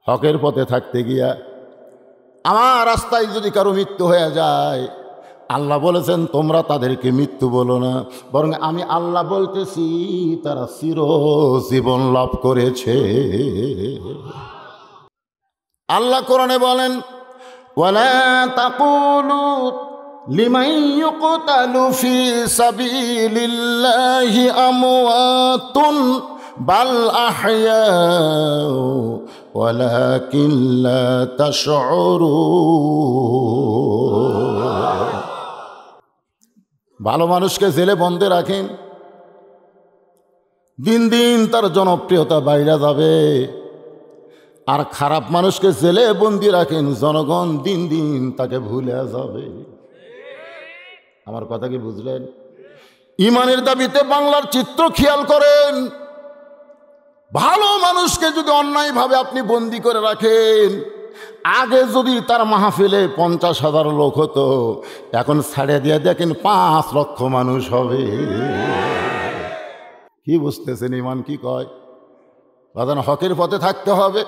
হকের পথে থাকতে গিয়া আমার রাস্তায় যদি কারো মৃত্যু হয়ে যায়, আল্লাহ বলেছেন তোমরা তাদেরকে মৃত্যু বলো না, বরং আমি আল্লাহ বলতেছি তারা চিরজীবন লাভ করেছে। আল্লাহ কোরআনে বলেন, ওয়ালা তাকুলু লিমান ইউকতালু ফি সাবিলিল্লাহি আমওয়াতুন বাল আহইয়াউ ওয়ালাকিন লা তাশউরুন। ভালো মানুষকে জেলে বন্ধে রাখেন, দিন দিন তার জনপ্রিয়তা বাইরে যাবে। আর খারাপ মানুষকে জেলে বন্দি রাখেন, জনগণ দিন দিন তাকে ভুলে যাবে। আমার কথা কি বুঝলেন? ইমানের দাবিতে বাংলার চিত্র খেয়াল করেন। ভালো মানুষকে যদি অন্যায়ভাবে আপনি বন্দি করে রাখেন, আগে যদি তার মাহফিলে 50,000 লোক হতো, এখন ছাড়ে দিয়ে দেখেন 5 লক্ষ মানুষ হবে। কি বুঝতেছেন ইমান কি কয়? বাদান হকের পথে থাকতে হবে।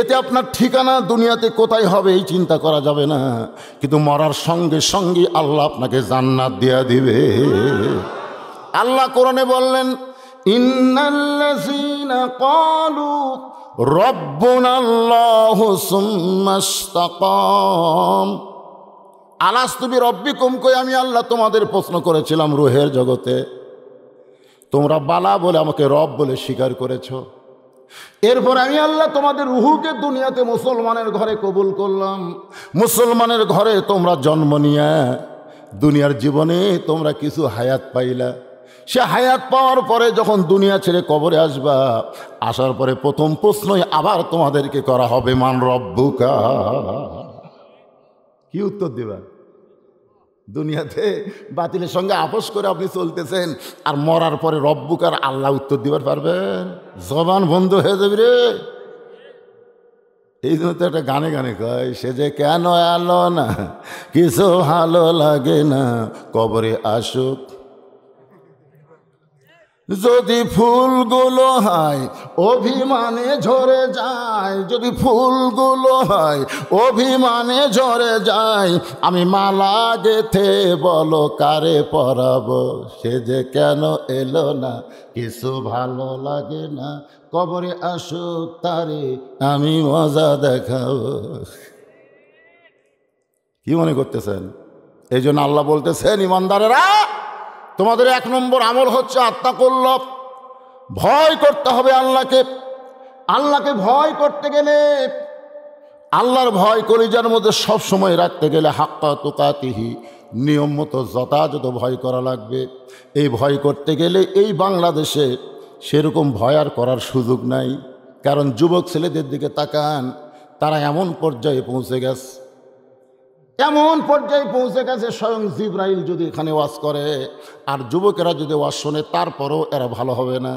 এতে আপনার ঠিকানা দুনিয়াতে কোথায় হবে এই চিন্তা করা যাবে না, কিন্তু মরার সঙ্গে সঙ্গে আল্লাহ আপনাকে জান্নাত দিয়া দিবে। আল্লাহ কোরআনে বললেন, ইন্নাল্লাযীনা ক্বালু রাব্বুনাল্লাহু সুম্মা ইসতাকাম আলাস্তু বিরাব্বিকুম, কই আমি আল্লাহ তোমাদের প্রশ্ন করেছিলাম রূহের জগতে, তোমরা বালা বলে আমাকে রব বলে স্বীকার করেছো। এরপর আমি আল্লাহ তোমাদের রুহুকে দুনিয়াতে মুসলমানের ঘরে কবুল করলাম। মুসলমানের ঘরে তোমরা জন্ম নিয়ে দুনিয়ার জীবনে তোমরা কিছু হায়াত পাইলা। সে হায়াত পাওয়ার পরে যখন দুনিয়া ছেড়ে কবরে আসবা, আসার পরে প্রথম প্রশ্নই আবার তোমাদেরকে করা হবে, মান রব্বুকা। কি উত্তর দিবা? দুনিয়াতে বাতিলের সঙ্গে আপোষ করে আপনি চলতেছেন, আর মরার পরে রব্বুকার আল্লাহ উত্তর দিবার পারবেন? জবান বন্ধ হয়ে যাবে রে। এই জন্য তো একটা গানে গানে কয়, সে যে কেন এলো না, কিছু ভালো লাগে না, কবরে আসুক। যদি ফুলগুলো হয় অভিমানে ঝরে যায়, যদি ফুলগুলো হয় অভিমানে ঝরে যায়, আমি মালা গেথে বলো কারে পরাবো, সে যে কেন এলো না, কিছু ভালো লাগে না, কবরে আসুক তারে আমি মজা দেখাবো। কি মনে করতেছেন? এই জন্য আল্লাহ বলতেছেন, ইমানদারেরা তোমাদের 1 নম্বর আমল হচ্ছে আত্মাকুল্লাহ, ভয় করতে হবে আল্লাহকে। আল্লাহকে ভয় করতে গেলে, আল্লাহর ভয় কলিজার মধ্যে সব সময় রাখতে গেলে হাক্কা তুকাতিহি, নিয়ম মতো যথাযথ ভয় করা লাগবে। এই ভয় করতে গেলে এই বাংলাদেশে সেরকম ভয় আর করার সুযোগ নাই। কারণ যুবক ছেলেদের দিকে তাকান, তারা এমন পর্যায়ে পৌঁছে গেছে, এমন পর্যায়ে পৌঁছে গেছে, স্বয়ং জিবরাইল যদি এখানে ওয়াজ করে আর যুবকেরা যদি ওয়াজ শোনে, তারপরেও এরা ভালো হবে না।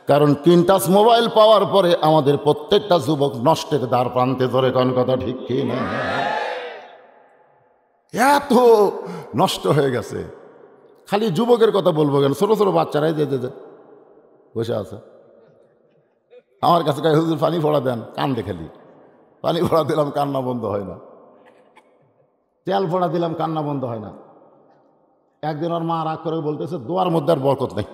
কারণ 3 টাচ মোবাইল পাওয়ার পরে আমাদের প্রত্যেকটা যুবক নষ্টের দ্বার প্রান্তে ধরে, কোন কথা ঠিক কি না? এত নষ্ট হয়ে গেছে। খালি যুবকের কথা বলবো কেন, ছোট ছোট বাচ্চারাই যে বসে আছে আমার কাছে, হুজুর পানি ফোড়া দেন, কান্দে খালি। পানি ফোড়া দিলাম, কান্না বন্ধ হয় না। তেল ফোড়া দিলাম, কান্না বন্ধ হয় না। একদিন ওর মা রাগ করে বলতেছে, দোয়ার মধ্যে আর বরকত নেই।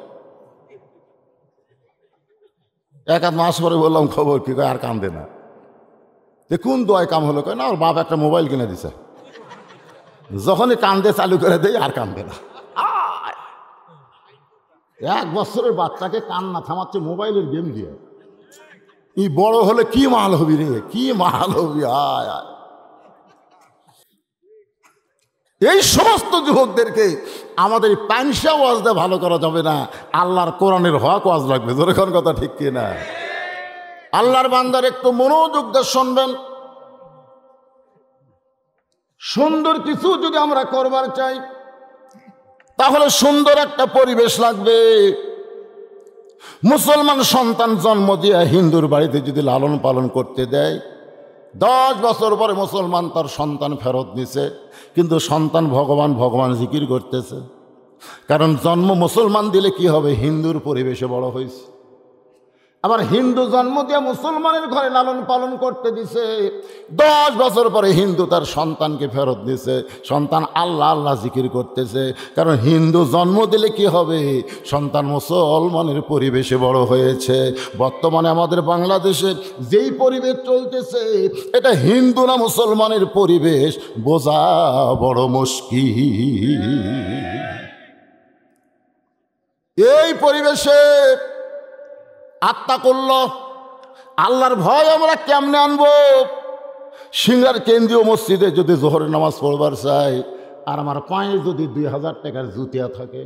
1-1 মাস পরে বললাম, খবর কি? আর কান্দে না। কোন দোয়ায় কাম হলো? কয় না, ওর বাপ একটা মোবাইল কিনে দিছে। যখনই কান্দে চালু করে দেয় আর কান্দে না। 1 বছরের বাচ্চাকে কান্না থামাচ্ছে মোবাইলের গেম দিয়ে। ই বড় হলে কি মাল হবি রে, কি মাল হবি? আয় আয়। এই সমস্ত যুবকদেরকে আমাদের পানসা ওয়াজ দিয়ে ভালো করা যাবে না, আল্লাহর কোরআনের হক ওয়াজ লাগবে। জোরে কোন কথা ঠিক কি না? আল্লাহর বান্দার একটু মনোযোগ দিয়ে শুনবেন। সুন্দর কিছু যদি আমরা করবার চাই, তাহলে সুন্দর একটা পরিবেশ লাগবে। মুসলমান সন্তান জন্ম দিয়ে হিন্দুর বাড়িতে যদি লালন পালন করতে দেয়, 10 বছর পরে মুসলমান তার সন্তান ফেরত নিছে, কিন্তু সন্তান ভগবান ভগবান জিকির করতেছে। কারণ জন্ম মুসলমান দিলে কি হবে, হিন্দুর পরিবেশে বড় হয়েছে। আবার হিন্দু জন্ম দিয়ে মুসলমানের ঘরে লালন পালন করতে দিছে, 10 বছর পরে হিন্দু তার সন্তানকে ফেরত দিছে, সন্তান আল্লাহ আল্লাহ জিকির করতেছে। কারণ হিন্দু জন্ম দিলে কি হবে, সন্তান মুসলমানের পরিবেশে বড় হয়েছে। বর্তমানে আমাদের বাংলাদেশে যেই পরিবেশ চলতেছে, এটা হিন্দু না মুসলমানের পরিবেশ বোঝা বড় মুশকিল। এই পরিবেশে আত্তাকুল্লাহ, আল্লাহর ভয় আমরা কেমনে আনবো? সিঙ্গার কেন্দ্রীয় মসজিদে যদি জোহরের নামাজ পড়বার চাই, আর আমার পায়ে যদি 2000 টাকার জুতিয়া থাকে,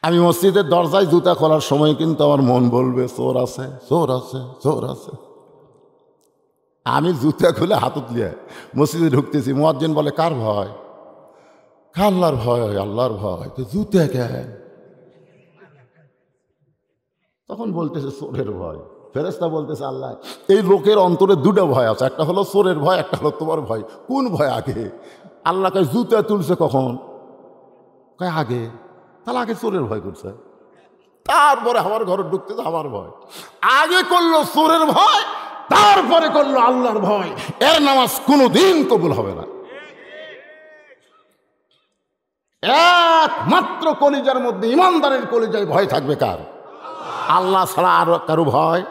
আমি মসজিদের দরজায় জুতা খোলার সময় কিন্তু আমার মন বলবে চোর আছে, চোর আছে, চোর আছে। আমি জুতা খুলে হাতত নিয়ে মসজিদে ঢুকতেছি, মুয়াজ্জিন বলে কার ভয়? আল্লাহর ভয়। আল্লাহর ভয় তো জুতা কেন? তখন বলতেছে চোরের ভয়। ফেরেশতা বলতেছে আল্লাহ, এই লোকের অন্তরে দুটো ভয় আছে, একটা হলো চোরের ভয়, একটা হলো তোমার ভয়। কোন ভয় আগে? আল্লাহ কয় জুতা তুলছে কখন? কয় আগে। তাহলে আগে চোরের ভয় করছে, তারপরে আমার ঘরে ঢুকতেছে আমার ভয়। আগে করলো চোরের ভয়, তারপরে করলো আল্লাহর ভয়। এর নামাজ কোনোদিন কবুল হবে না। একমাত্র কলিজার মধ্যে, ইমানদারের কলিজায় ভয় থাকবে কার? আল্লাহ ছাড়া আর কারো ভয়।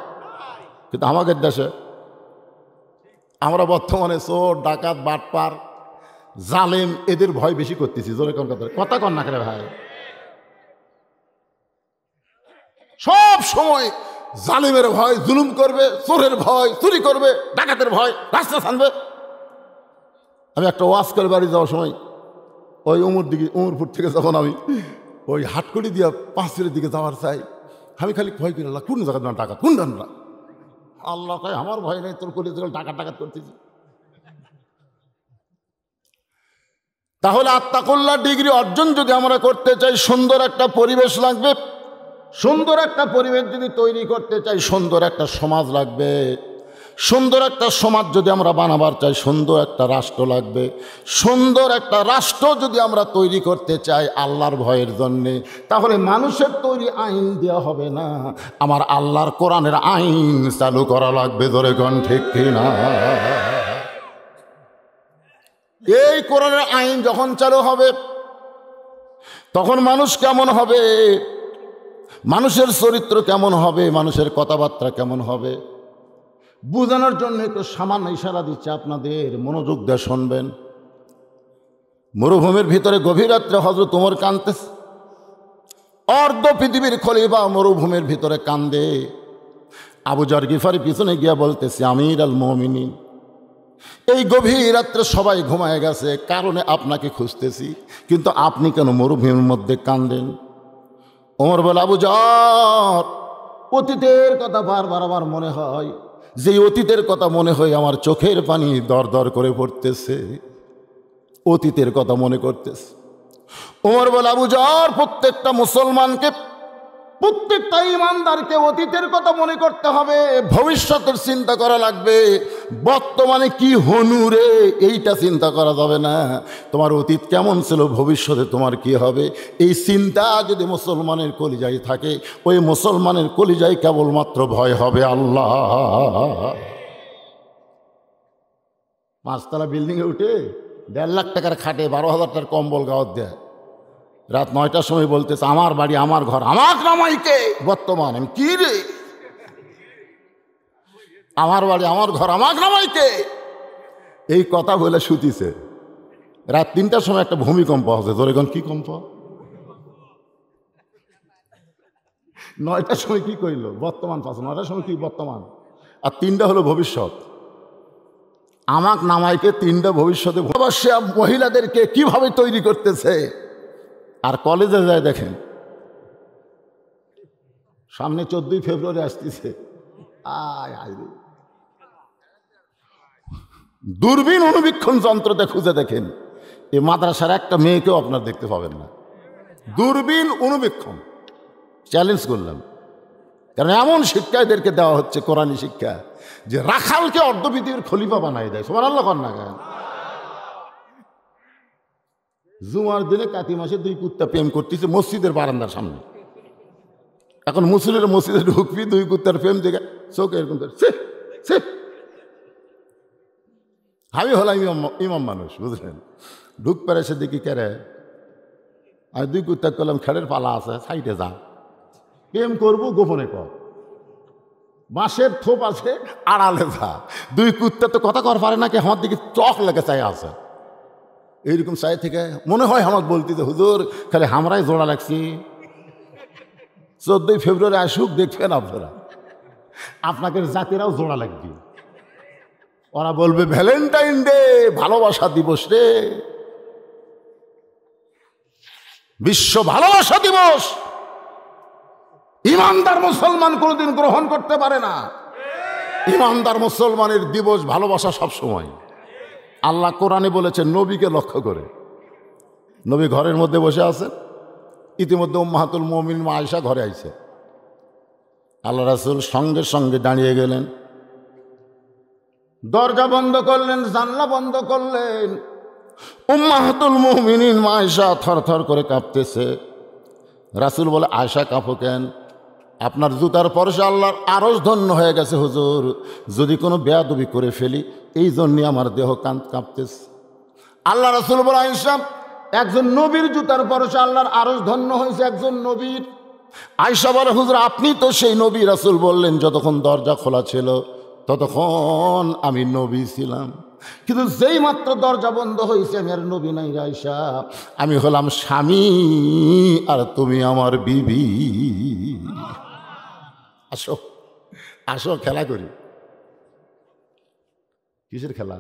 কিন্তু আমাদের দেশে আমরা বর্তমানে চোর, ডাকাত, বাটপার, জালেম এদের ভয় বেশি করতেছি। জোরে কোন কথা কন না করে ভাই? সব সময় জালিমের ভয়, জুলুম করবে, চোরের ভয়, চুরি করবে, ডাকাতের ভয়, রাস্তা ছানবে। আমি একটা ওয়াজ করে বাড়ি যাওয়ার সময় ওই উমরপুর থেকে যখন আমি ওই হাটকড়ি দিয়া পাঁচের দিকে যাওয়ার চাই, আমি খালি ভয় করে আল্লাহ কোন জায়গা ডাকাত, কোন ডানরা? আল্লাহ কয় আমার ভয় নেই, তোর কলি ডাকাত ডাকাত করতেছি। তাহলে আত্তাকুল্লাহ ডিগ্রি অর্জন যদি আমরা করতে চাই, সুন্দর একটা পরিবেশ লাগবে। সুন্দর একটা পরিবেশ যদি তৈরি করতে চাই, সুন্দর একটা সমাজ লাগবে। সুন্দর একটা সমাজ যদি আমরা বানাবার চাই, সুন্দর একটা রাষ্ট্র লাগবে। সুন্দর একটা রাষ্ট্র যদি আমরা তৈরি করতে চাই আল্লাহর ভয়ের জন্যে, তাহলে মানুষের তৈরি আইন দেওয়া হবে না, আমার আল্লাহর কোরআনের আইন চালু করা লাগবে। ধরে কোন ঠিক কিনা? এই কোরআনের আইন যখন চালু হবে, তখন মানুষ কেমন হবে, মানুষের চরিত্র কেমন হবে, মানুষের কথাবার্তা কেমন হবে, বোঝানোর জন্য একটু সামান্য ইশারা দিচ্ছে আপনাদের, মনোযোগ দিয়ে শুনবেন। মরুভূমির ভিতরে গভীর রাত্রে হযরত ওমর কাঁদতেছে। অর্ধ পৃথিবীর খলিফা মরুভূমির ভিতরে কান্দে। আবু যর গিফারি পিছনে গিয়া বলতেছে, আমির আল মুমিনিন, এই গভীর রাত্রে সবাই ঘুমায় গেছে, কারণে আপনাকে খুঁজতেছি, কিন্তু আপনি কেন মরুভূমির মধ্যে কান্দেন? ওমর বলে, আবু যর, অতীতের কথা বারবার আমার মনে হয়, যে অতীতের কথা মনে হয় আমার চোখের পানি দর দর করে পড়তেছে, অতীতের কথা মনে করতেছে। ওমর বলে, আবু যর, প্রত্যেকটা মুসলমানকে, প্রত্যেকটা ইমানদারকে অতীতের কথা মনে করতে হবে, ভবিষ্যতের চিন্তা করা লাগবে। বর্তমানে কি হনুরে এইটা চিন্তা করা যাবে না। তোমার অতীত কেমন ছিল, ভবিষ্যতে তোমার কি হবে, এই চিন্তা যদি মুসলমানের কলিজায় থাকে, ওই মুসলমানের কলিজায় কেবলমাত্র ভয় হবে আল্লাহ। 5 তলা বিল্ডিংয়ে উঠে 1.5 লাখ টাকার খাটে 12,000 টাকার কম্বল গাওয়াত দেয়, রাত 9টার সময় বলতেছে আমার বাড়ি, আমার ঘর, আমার নামাইকে। বর্তমান আমি কি রে, আমার বাড়ি, আমার ঘর, আমার নামাইকে, এই কথা বলে শুতিছে। রাত 3টার সময় একটা ভূমিকম্প আছে। ধরে কোন কি কম্প? 9টার সময় কি কইল? বর্তমান। 9টার সময় কি বর্তমান, আর 3টা হলো ভবিষ্যৎ। আমাক নামাইকে 3টা ভবিষ্যতে। সে মহিলাদেরকে কিভাবে তৈরি করতেছে। আর কলেজে যায় দেখেন, সামনে 14ই ফেব্রুয়ারি আসতেছে, দূরবীন অনুবীক্ষণ যন্ত্রতে খুঁজে দেখেন, এই মাদ্রাসার একটা মেয়েকেও আপনার দেখতে পাবেন না। দূরবীন অনুবীক্ষণ, চ্যালেঞ্জ করলাম। কারণ এমন শিক্ষা এদেরকে দেওয়া হচ্ছে, কোরআনী শিক্ষা, যে রাখালকে অর্ধপৃথিবীর খলিফা বানাই দেয়। সুবহানাল্লাহ কর না কেন? জুমার দিনে কাতি মাসে 2 কুত্তা প্রেম করতেছে মসজিদের বারান্দার সামনে। এখন মুসলিমের মসজিদে ঢুকবি, দুই কুত্তার প্রেম দেখে চোখ এরকম করে আমি হলাম ইমাম মানুষ, বুঝলেন? ঢুক পেরে সে দেখি কেরে আমি দুই কুত্তা করলাম, খেড়ের পালা আছে, সাইডে যা, প্রেম করবো গোপনে কর, বাঁশের থোপ আছে আড়ালে যা। দুই কুত্তা তো কথা কর পারে না, কি আমার দিকে চখ লেগে চাই আছে, এইরকম চাই থেকে মনে হয় আমার বলতে যে হুজুর খালি আমরাই জোড়া লাগছি। 14ই ফেব্রুয়ারি আসুক, দেখবেন আপনারা, আপনাকে জাতিরাও জোড়া লাগবে। ওরা বলবে ভ্যালেন্টাইন ডে, ভালোবাসা দিবস রে, বিশ্ব ভালোবাসা দিবস। ইমানদার মুসলমান কোনোদিন গ্রহণ করতে পারে না। ইমানদার মুসলমানের দিবস ভালোবাসা সব সময়। আল্লাহ কোরআনে বলেছেন নবীকে লক্ষ্য করে, নবী ঘরের মধ্যে বসে আছেন, ইতিমধ্যে উম্মাহাতুল মুমিনিন মা আয়েশা ঘরে আইছে। আল্লাহ রাসূল সঙ্গে সঙ্গে দাঁড়িয়ে গেলেন, দরজা বন্ধ করলেন, জানলা বন্ধ করলেন। উম্মাহাতুল মুমিনিন মা আয়েশা থরথর করে কাঁপতেছে। রাসূল বলে, আয়েশা কাঁপো কেন? আপনার জুতার পরশে আল্লাহর আরশ ধন্য হয়ে গেছে হুজুর, যদি কোনো বেয়াদবি করে ফেলি এই জন্যে আমার দেহ কাঁপতেছে। আল্লাহ রাসূল বলে, আয়েশা, একজন নবীর জুতার পরশে আল্লাহর আরশ ধন্য হয়েছে, একজন নবীর। আয়েশা বলে, হুজুর আপনি তো সেই নবী। রাসূল বললেন, যতক্ষণ দরজা খোলা ছিল ততক্ষণ আমি নবী ছিলাম, কিন্তু যেই মাত্র দরজা বন্ধ হয়েছে আমি আর নবী নাই আয়েশা, আমি হলাম স্বামী আর তুমি আমার বিবি। আসো আসো খেলা করি। কিসের খেলা?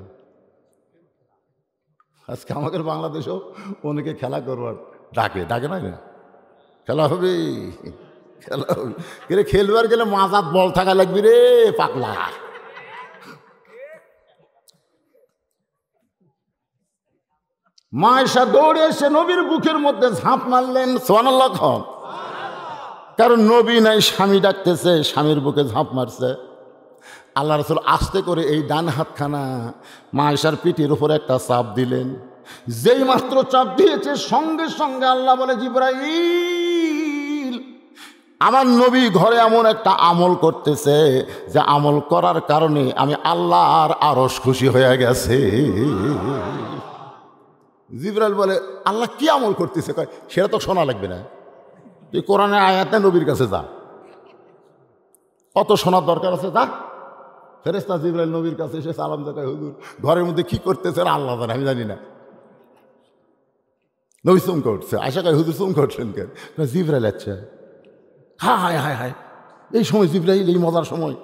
আজকে আমাদের বাংলাদেশেও অনেকে খেলা করবার ডাকে না, খেলা হবে, খেলা হবে। কিন্তু খেলবার গেলে মাজাত বল থাকা লাগবে রে পাগলা। মা আয়েশা দৌড়ে এসে নবীর বুকের মধ্যে ঝাঁপ মারলেন, সুবহানাল্লাহ। কারণ নবী নাই, স্বামী ডাকতেছে, স্বামীর বুকে ঝাঁপ মারছে। আল্লাহ রাসূল আস্তে করে এই ডান হাতখানা মা আয়েশার পিঠের উপরে একটা চাপ দিলেন। যেই মাত্র চাপ দিয়েছে সঙ্গে সঙ্গে আল্লাহ বলে, জিবরাইল, আমার নবী ঘরে এমন একটা আমল করতেছে যে আমল করার কারণে আমি আল্লাহর আরশ খুশি হয়ে গেছে। জিবরাইল বলে, আল্লাহ কি আমল করতেছে? কয়, সেটা তো শোনা লাগবে না, তুই কোরআনের আয়াতে নবীর কাছে যা, অত শোনার দরকার আছে, যা। ফেরেশতা জিবরাইল নবীর কাছে এসে সালাম দেখায়, হুজুর ঘরের মধ্যে কি করতেছে আল্লাহ জানে, আমি জানি না। নবী চমকে উঠছে। আয়েশা কয়, হুজুর চমকে উঠছেন কেন? জিবরাইল। আচ্ছা, হ্যাঁ হায় হায় হায়, এই সময় জিবরাইল, এই মজার সময়?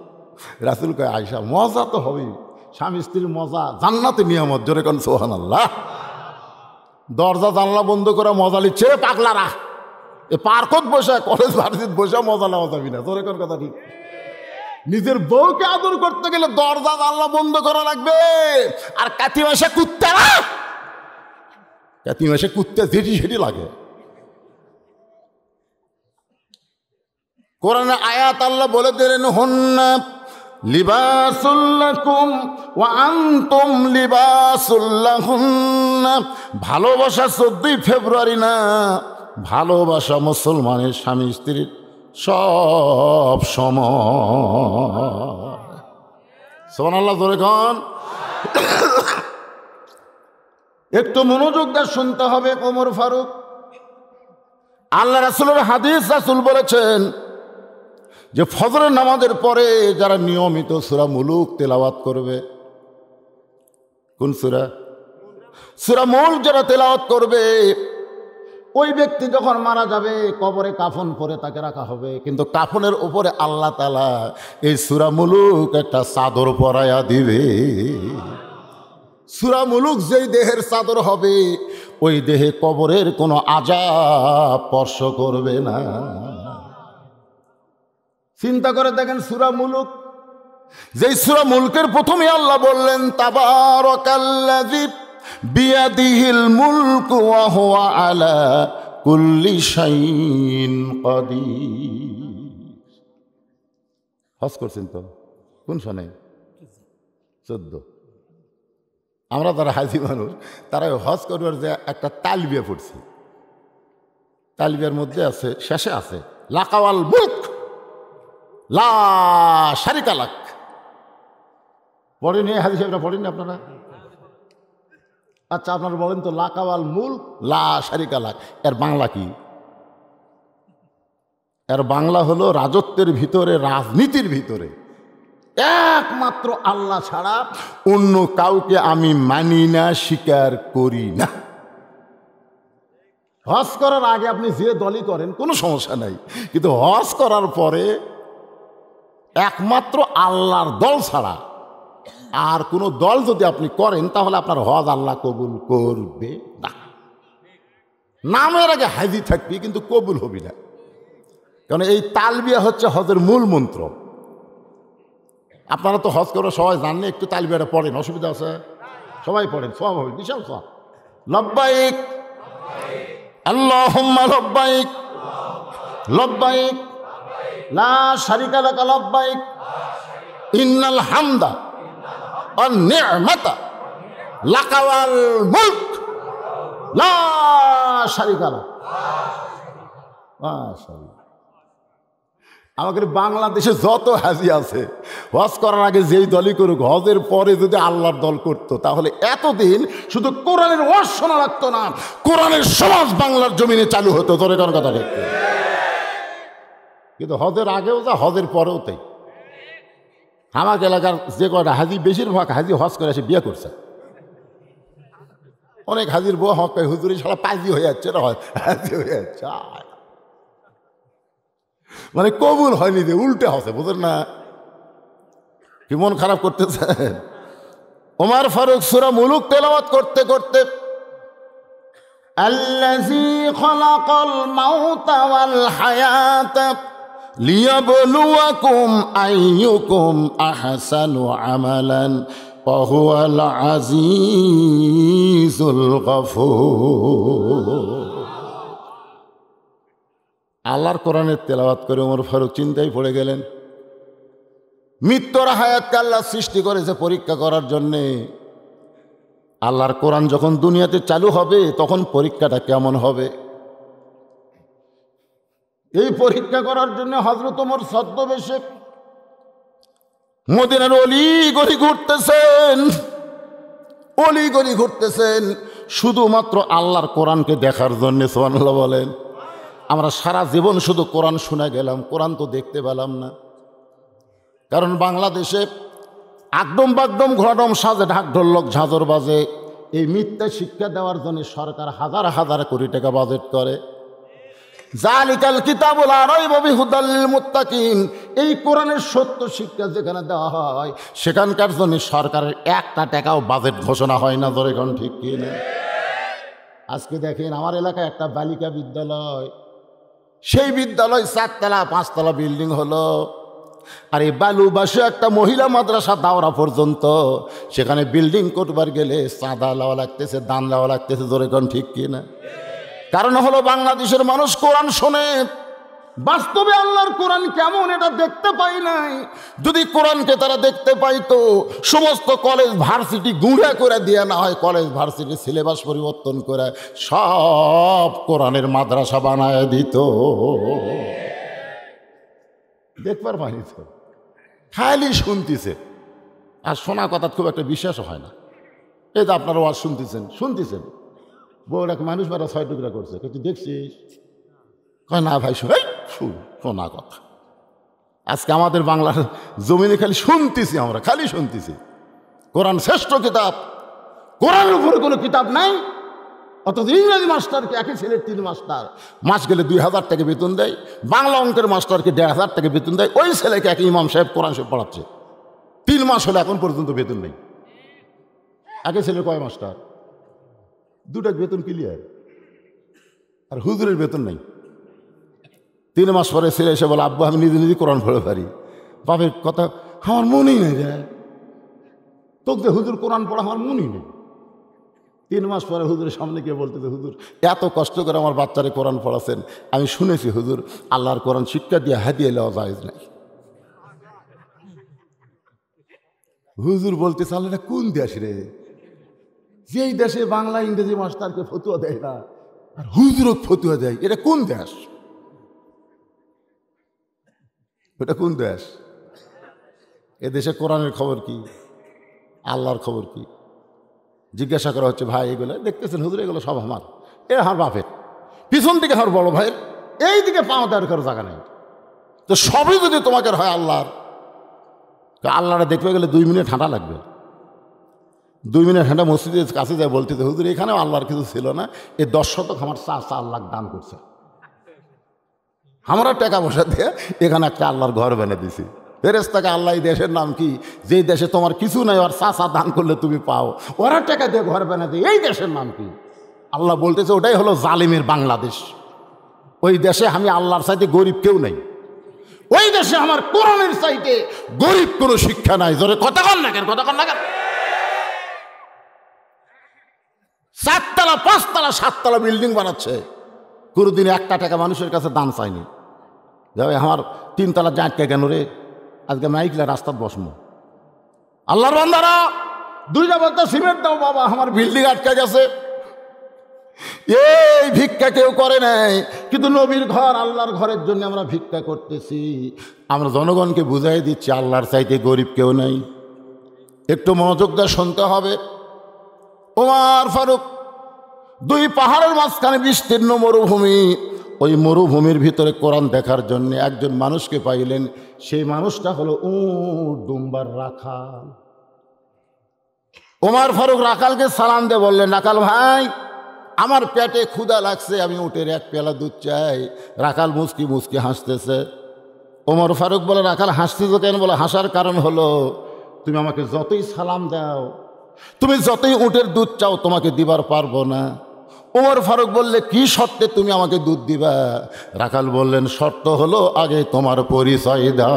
রাসূল কয়, আয়েশা মজা তো হবেই, স্বামী স্ত্রীর মজা, জান্নাতের নিয়ামত, জোরে কোন সুবহানাল্লাহ। দরজা জানলা বন্ধ করে মজা লিচ্ছে পাগলারা, এ পার্কত বসে, কলেজ ভার্সিটিতে বসে মজা নেওয়া যাবি না, জোরে কোন কথা ঠিক। নিজের বউকে আদর করতে গেলে দরজা জানলা বন্ধ করা লাগবে। আর কাতি মাসে কুত্তারা, কাতি মাসে কুত্তা যেটি সেটি লাগে। কোরআনে আয়াত আল্লাহ বলে দিলেন, হুন্না লিবাসুল লাকুম ওয়া আনতুম লিবাসুল লাহুন্না। ভালোবাসা 14ই ফেব্রুয়ারি না, ভালোবাসা মুসলমানের স্বামী স্ত্রীর সব সময়। সুবহানাল্লাহ, জোরে কোন। একটু মনোযোগ দিয়ে শুনতে হবে। ওমর ফারুক, আল্লাহ রাসূলের হাদিস, রাসূল বলেছেন যে ফজরের নামাজের পরে যারা নিয়মিত সূরা মুলুক তেলাওয়াত করবে, কোন সূরা? সূরা মুলক যারা তেলাওয়াত করবে, ওই ব্যক্তি যখন মারা যাবে কবরে কাফন পরে তাকে রাখা হবে, কিন্তু কাফনের উপরে আল্লাহ তাআলা এই সূরা মুলুক একটা চাদর পরাইয়া দিবে। সূরা মুলুক যেই দেহের চাদর হবে, ওই দেহে কবরের কোনো আযাব স্পর্শ করবে না। চিন্তা করে দেখেন, সূরা মুলুক, যেই সূরা মুলকের প্রথমে আল্লাহ বললেন, তাবারাকাল্লাযী বিয়াদিহিল মুলকু ওয়া হুয়া আলা কুল্লি শাইইন কাদির। হজ করছেন তো কোন সনে? 14। আমরা যারা হাজি মানুষ, তারা হজ করবার যে একটা তালবিয়া পড়ছি, তালবিয়ার মধ্যে আছে, শেষে আছে লাকাওয়াল মুলক, লা শারিকা লাক। পড়েনি হাদিস এটা পড়েনি আপনারা? আচ্ছা আপনারা বলেন তো, লাকাওয়াল মুল লা শারিকা লাক এর বাংলা কি? এর বাংলা হলো রাজত্বের ভিতরে, রাজনীতির ভিতরে একমাত্র আল্লাহ ছাড়া অন্য কাউকে আমি মানি না, স্বীকার করি না। হজ করার আগে আপনি যে দলই করেন কোনো সমস্যা নাই, কিন্তু হজ করার পরে একমাত্র আল্লাহর দল ছাড়া আর কোনো দল যদি আপনি করেন তাহলে আপনার হজ আল্লাহ কবুল করবে না। নামের আগে হাজি থাকবি কিন্তু কবুল হবি না, কারণ এই তালবিয়া হচ্ছে হজের মূল মন্ত্র। আপনারা তো হজ করে সবাই জানলে, একটু তালবিয়াটা পড়েন, অসুবিধা আছে? সবাই পড়েন, সব হবে, বিশাল সব। লব্বাইক আল্লাহুম্মা লব্বাইক লব্বাইক লা শারিকা লাক লব্বাইক ইন্নাল হামদা ওয়ান নি'মাতা লাকা ওয়াল মুলক লা শারিকা লাক। মাশাআল্লাহ। আমাদের বাংলাদেশে যত হাজি আছে, হজ করার আগে যেই দলই করুক, হজের পরে যদি আল্লাহর দল করতো তাহলে এতদিন শুধু কোরআনের ওয়াজ শোনা লাগতো না, কোরআনের সমাজ বাংলার জমিনে চালু হতো। তোর কোন কথা দেখতে, কিন্তু হজের আগেও যা, হজের পরেও তাই। আমার এলাকার যে কয়টা হাজি, বেশিরভাগ হাজি হজ করে এসে বিয়ে করছে। অনেক হাজির বউ হক হুজুরি সারা পাজি হয়ে যাচ্ছে, হাজি হয়ে যাচ্ছে, মানে কবুল হয়নি, যে উল্টে হসে, বুঝেন না? কি মন খারাপ করতেছেন? ওমর ফারুক সূরা মুলুক তেলাওয়াত করতে করতে আল্লাযী খালাকাল মাউতা ওয়াল হায়াতা লিয়াবলুয়াকুম আইয়ুকুম আহসানু আমালান ওয়া হুয়াল আজিজুল গফুর। আল্লাহর কোরআনের তেলাওয়াত করে ওমর ফারুক চিন্তায় পড়ে গেলেন। মৃত্যুর হায়াতকে আল্লাহ সৃষ্টি করেছে পরীক্ষা করার জন্যে। আল্লাহর কোরআন যখন দুনিয়াতে চালু হবে তখন পরীক্ষাটা কেমন হবে, এই পরীক্ষা করার জন্য হযরত ওমর ছদ্মবেশে মদিনার অলি গলি ঘুরতেছেন, অলি গলি ঘুরতেছেন শুধুমাত্র আল্লাহর কোরআনকে দেখার জন্য। সুবহানাল্লাহ বলেন। আমরা সারা জীবন শুধু কোরআন শুনে গেলাম, কোরআন তো দেখতে পেলাম না। কারণ বাংলাদেশে আকডম বাগডম ঘোড়াডম সাজে ঢাকঢোল লোক ঝাঁঝর বাজে, এই মিথ্যা শিক্ষা দেওয়ার জন্য সরকার হাজার হাজার কোটি টাকা বাজেট করে। জালিকাল কিতাবুল লা রাইবা ফীহি হুদাল লিল মুত্তাকিন, এই কোরআনের সত্য শিক্ষা যেখানে দেওয়া হয় সেখানকার জন্য সরকারের একটা টাকাও বাজেট ঘোষণা হয় না। ধরে কোন ঠিক কি না? আজকে দেখেন আমার এলাকায় একটা বালিকা বিদ্যালয়, সেই বিদ্যালয় 4 তলা 5 তলা বিল্ডিং হলো, আর এই বালুবাসে একটা মহিলা মাদ্রাসা দাওরা পর্যন্ত, সেখানে বিল্ডিং করবার গেলে চাঁদা লওয়া লাগতেছে, দান লওয়া লাগতেছে। ধরে কোন ঠিক কি না? কারণ হলো বাংলাদেশের মানুষ কোরআন শোনে, বাস্তবে আল্লাহর কোরআন কেমন এটা দেখতে পাই নাই। যদি কোরআনকে তারা দেখতে পাইতো, সমস্ত কলেজ ভার্সিটি গুঁড়া করে দিয়ে না হয়, কলেজ ভার্সিটির সিলেবাস পরিবর্তন করে সব কোরআনের মাদ্রাসা বানায় দিত। দেখবার পাইনি তো, খালি শুনতেছে, আর শোনা কথা খুব একটা বিশ্বাস হয় না। এই যে আপনারা ওয়াজ শুনতেছেন বড় এক মানুষ মারা 6 টুকরা করছে, কিন্তু দেখছিস? কয় না ভাই, শোনা কথা। আজকে আমাদের বাংলার জমিনে খালি শুনতেছি, আমরা খালি শুনতেছি কোরআন শ্রেষ্ঠ কিতাব, কোরআনের উপরে কোনো কিতাব নাই। অথচ ইংরেজি মাস্টারকে, একই ছেলের 3 মাস্টার, মাস গেলে 2000 টাকা বেতন দেয়, বাংলা অঙ্কের মাস্টারকে 1500 টাকা বেতন দেয়। ওই ছেলেকে এক ইমাম সাহেব কোরআন সাহেব পড়াচ্ছে, 3 মাস হলে এখন পর্যন্ত বেতন নেই। একই ছেলে কয় মাস্টার, 2টা বেতন ক্লিয়ার, আর হুজুরের বেতন নেই। 3 মাস পরে ছেলে এসে বলে, আব্বা আমি নিজে নিজে কোরআন পড়ে পারি। বাপের কথা আমার মনেই নেই রে, তোকে হুজুর কোরআন পড়া আমার মনেই নেই। 3 মাস পরে হুজুরের সামনে গিয়ে বলতেছে, হুজুর এত কষ্ট করে আমার বাচ্চারে কোরআন পড়াচ্ছেন, আমি শুনেছি হুজুর আল্লাহর কোরআন শিক্ষা দিয়ে হাদিয়া লওয়া জায়েজ নাই। হুজুর বলতে চাল, এটা কোন দেশ রে, যেই দেশে বাংলা ইংরেজি মাস্টারকে ফতুয়া দেয় না আর হুজুরও ফতুয়া দেয়, এটা কোন দেশ? ওটা কোন দেশ? এ দেশে কোরআনের খবর কি, আল্লাহর খবর কি? জিজ্ঞাসা করা হচ্ছে, ভাই এগুলো দেখতেছেন হুজুর, এগুলো সব আমার, এ আমার বাপের, পিছন দিকে আমার বড় ভাইয়ের, এই দিকে পাওয়া দেওয়ার কারো জায়গা নেই। তো সবই যদি তোমাকে হয় আল্লাহর, তো আল্লাহরা দেখতে গেলে 2 মিনিট হাঁটা লাগবে। 2 মিনিট হাঁটা মসজিদের কাছে যায় বলতে, হুজুর এখানেও আল্লাহর কিছু ছিল না, এই 10 শতক আমার 4 লাখ দান করছে, আমরা টাকা পয়সা দিয়ে এখানে একটা আল্লাহর ঘর বেনে দিছি। ফেরেশতাকে আল্লাহ এই দেশের নাম কি, যেই দেশে তোমার কিছু নাই, আর চাচা দান করলে তুমি পাও, ওরা টাকা দিয়ে ঘর বেনে দিয়ে, এই দেশের নাম কি? আল্লাহ বলতেছে ওটাই হলো জালিমের বাংলাদেশ। ওই দেশে আমি আল্লাহর চাইতে গরিব কেউ নাই, ওই দেশে আমার কোরআনের চাইতে গরিব কোনো শিক্ষা নাই। জোরে কথা কন না কেন, কথা কন না কেন? 4 তলা 5 তলা 7 তলা বিল্ডিং বানাচ্ছে, কোনোদিন 1 টাকা মানুষের কাছে দান চায়নি। যাবে আমার 3 তলা জাঁটকে কেন রে, আজকে মাইকলা রাস্তার বসমো। আল্লাহর বান্দারা 2টা বস্তা সিমেন্ট দাও বাবা, আমার বিল্ডিং আটকে গেছে। এই ভিক্ষা কেউ করে নাই, কিন্তু নবীর ঘর আল্লাহর ঘরের জন্য আমরা ভিক্ষা করতেছি। আমরা জনগণকে বুঝাই দিচ্ছি আল্লাহর চাইতে গরিব কেউ নাই। একটু মনোযোগ দিয়ে শুনতে হবে। ওমর ফারুক 2 পাহাড়ের মাঝখানে বিস্তীর্ণ মরুভূমি, ওই মরুভূমির ভিতরে কোরআন দেখার জন্য একজন মানুষকে পাইলেন। সেই মানুষটা হলো উট দুম্বার রাখাল। ওমর ফারুক রাখালকে সালাম দিয়ে বললেন, রাখাল ভাই আমার পেটে ক্ষুধা লাগছে, আমি উটের 1 পেয়ালা দুধ চাই। রাখাল মুচকি মুচকি হাসতেছে। ওমর ফারুক বলে, রাখাল হাসতেছো কেন? বলে, হাসার কারণ হলো তুমি আমাকে যতই সালাম দাও, তুমি যতই উটের দুধ চাও, তোমাকে দিবার পারবো না। ওমর ফারুক বললে, কি শর্তে তুমি আমাকে দুধ দিবা? রাখাল বললেন, শর্ত হলো আগে তোমার পরিচয় দাও।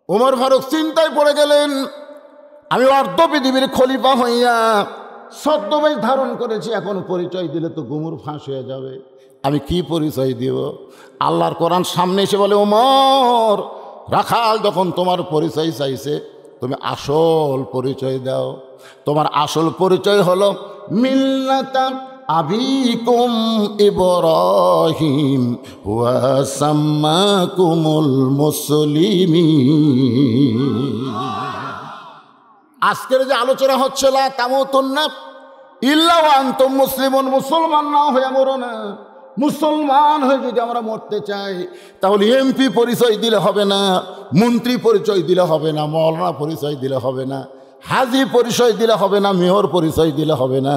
ওমর ফারুক চিন্তায় পড়ে গেলেন, আমি অর্ধ পৃথিবীর খলিফা হইয়া ছদ্মবেশ ধারণ করেছি, এখন পরিচয় দিলে তো গুমুর ফাঁস হয়ে যাবে, আমি কি পরিচয় দিব? আল্লাহর কোরআন সামনে এসে বলে, ওমর রাখাল যখন তোমার পরিচয় চাইছে, তুমি আসল পরিচয় দাও। তোমার আসল পরিচয় হলো মিল্লাতা আবিকুম ইব্রাহিম ওয়া সাম্মাকুমুল মুসলিমিন। আজকের যে আলোচনা হচ্ছে লা তামুতুন্না ইল্লা ওয়া আনতুম মুসলিমুন, মুসলমান না হয়ে মরো না। মুসলমান হয়ে যদি আমরা মরতে চাই, তাহলে এমপি পরিচয় দিলে হবে না, মন্ত্রী পরিচয় দিলে হবে না, মৌলানা পরিচয় দিলে হবে না, হাজি পরিচয় দিলে হবে না, মেয়র পরিচয় দিলে হবে না।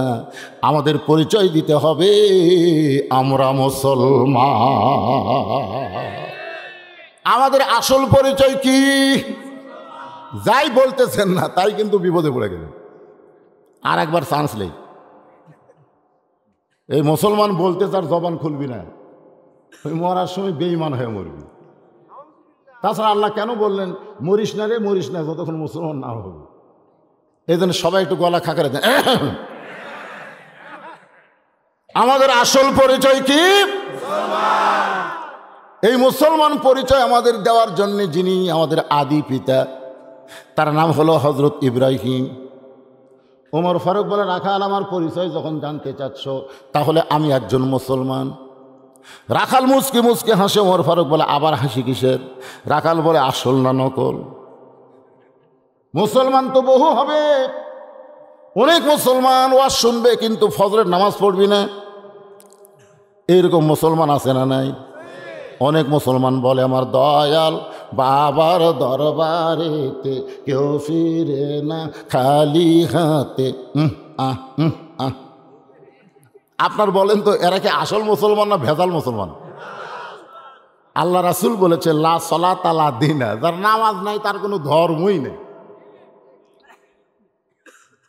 আমাদের পরিচয় দিতে হবে আমরা মুসলমান। আমাদের আসল পরিচয় কি? যাই বলতেছেন না তাই কিন্তু বিপদে পড়ে গেলেন। আর একবার চান্স নেই। এই মুসলমান বলতে তার জবান খুলবি না, ওই মরার সময় বেঈমান হয়ে মরবি। তাছাড়া আল্লাহ কেন বললেন মরিস না রে, মরিস না যতক্ষণ মুসলমান না হবে? এই জন্য সবাই একটু গলা খাকারে দেন। আমাদের আসল পরিচয় কি? এই মুসলমান পরিচয় আমাদের দেওয়ার জন্য যিনি আমাদের আদি পিতা, তার নাম হলো হজরত ইব্রাহিম। ওমর ফারুক বলে, রাখাল আমার পরিচয় যখন জানতে চাচ্ছ, তাহলে আমি একজন মুসলমান। রাখাল মুচকি মুচকি হাসে। ওমর ফারুক বলে, আবার হাসি কিসের? রাখাল বলে, আসল না নকল? মুসলমান তো বহু হবে, অনেক মুসলমান ওয়াজ শুনবে, কিন্তু ফজরের নামাজ পড়বি না, এইরকম মুসলমান আছে না নাই? অনেক মুসলমান বলে, আমার দয়াল বাবার দরবারেতে কেউ ফিরে না খালি হাতে। আপনার বলেন তো, এরা কি আসল মুসলমান না ভেজাল মুসলমান? আল্লাহ রাসূল বলেছে, লা সলাতা লা দীনা, যার নামাজ নাই তার কোনো ধর্মই নেই।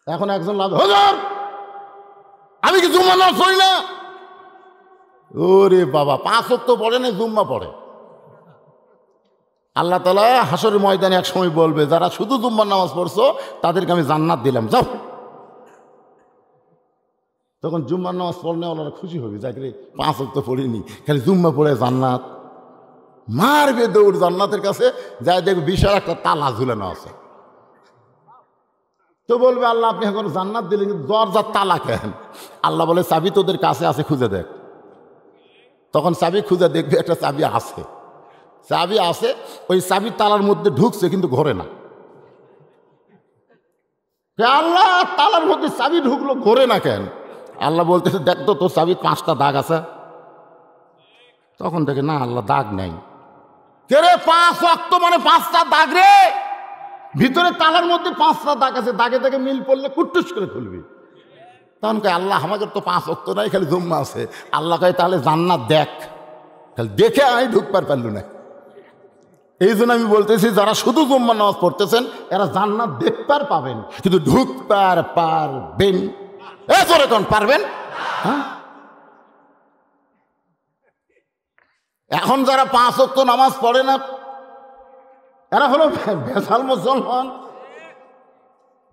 এখন একজন লাভ, হুজুর আমি কি জুম্মা নামাজ পড়ি না? ওরে বাবা, 5 ওয়াক্ত পড়ে না, জুম্মা পড়ে। আল্লাহ তাআলা হাসরের ময়দানে এক সময় বলবে, যারা শুধু জুম্মার নামাজ পড়ছো তাদেরকে আমি জান্নাত দিলাম, যাও। তখন জুম্মার নামাজ পড়লে ওরা খুশি হবে, যাকে 5 ওয়াক্ত পড়িনি, খালি জুম্মা পড়ে জান্নাত। মারবে দৌড় জান্নাতের কাছে, যাই দেখবে বিশাল একটা তালা ঝুলানো আছে। তো বলবে, আল্লাহ আপনি এখন জান্নাত দিলেন, কিন্তু দরজার তালা কেন? আল্লাহ বলে, চাবি তোদের কাছে আছে, খুঁজে দেখ। তখন চাবি খুঁজে দেখবে একটা চাবি আছে, চাবি আছে, ওই চাবি তালার মধ্যে ঢুকছে কিন্তু ঘোরে না। আল্লাহ, তালার মধ্যে চাবি ঢুকলো, ঘোরে না কেন? আল্লাহ বলতেছে দেখতো তোর চাবি 5টা দাগ আছে। তখন দেখে না আল্লাহ দাগ নেই। কে রে, 5 ওয়াক্ত মানে 5টা দাগ রে, ভিতরে তালার মধ্যে 5টা দাগ আছে, দাগে দাগে মিল পড়লে কুট্টুস করে খুলবি। তখন কয় আল্লাহ আমাদের তো 5 ওয়াক্ত নাই, খালি জুম্মা আছে। আল্লাহ কয় তাহলে জান্নাত দেখ। খালি দেখে আমি ঢুকবার পারল না। এই জন্য আমি বলতেছি যারা শুধু জুম্মা নামাজ পড়তেছেন এরা জান্নাত দেখবার পাবেন, কিন্তু ঢুকবার পারবেন? জোরে কোন পারবেন? হ্যাঁ, এখন যারা 5 ওয়াক্ত নামাজ পড়ে না এরা হলো বেসাল মুসলমান।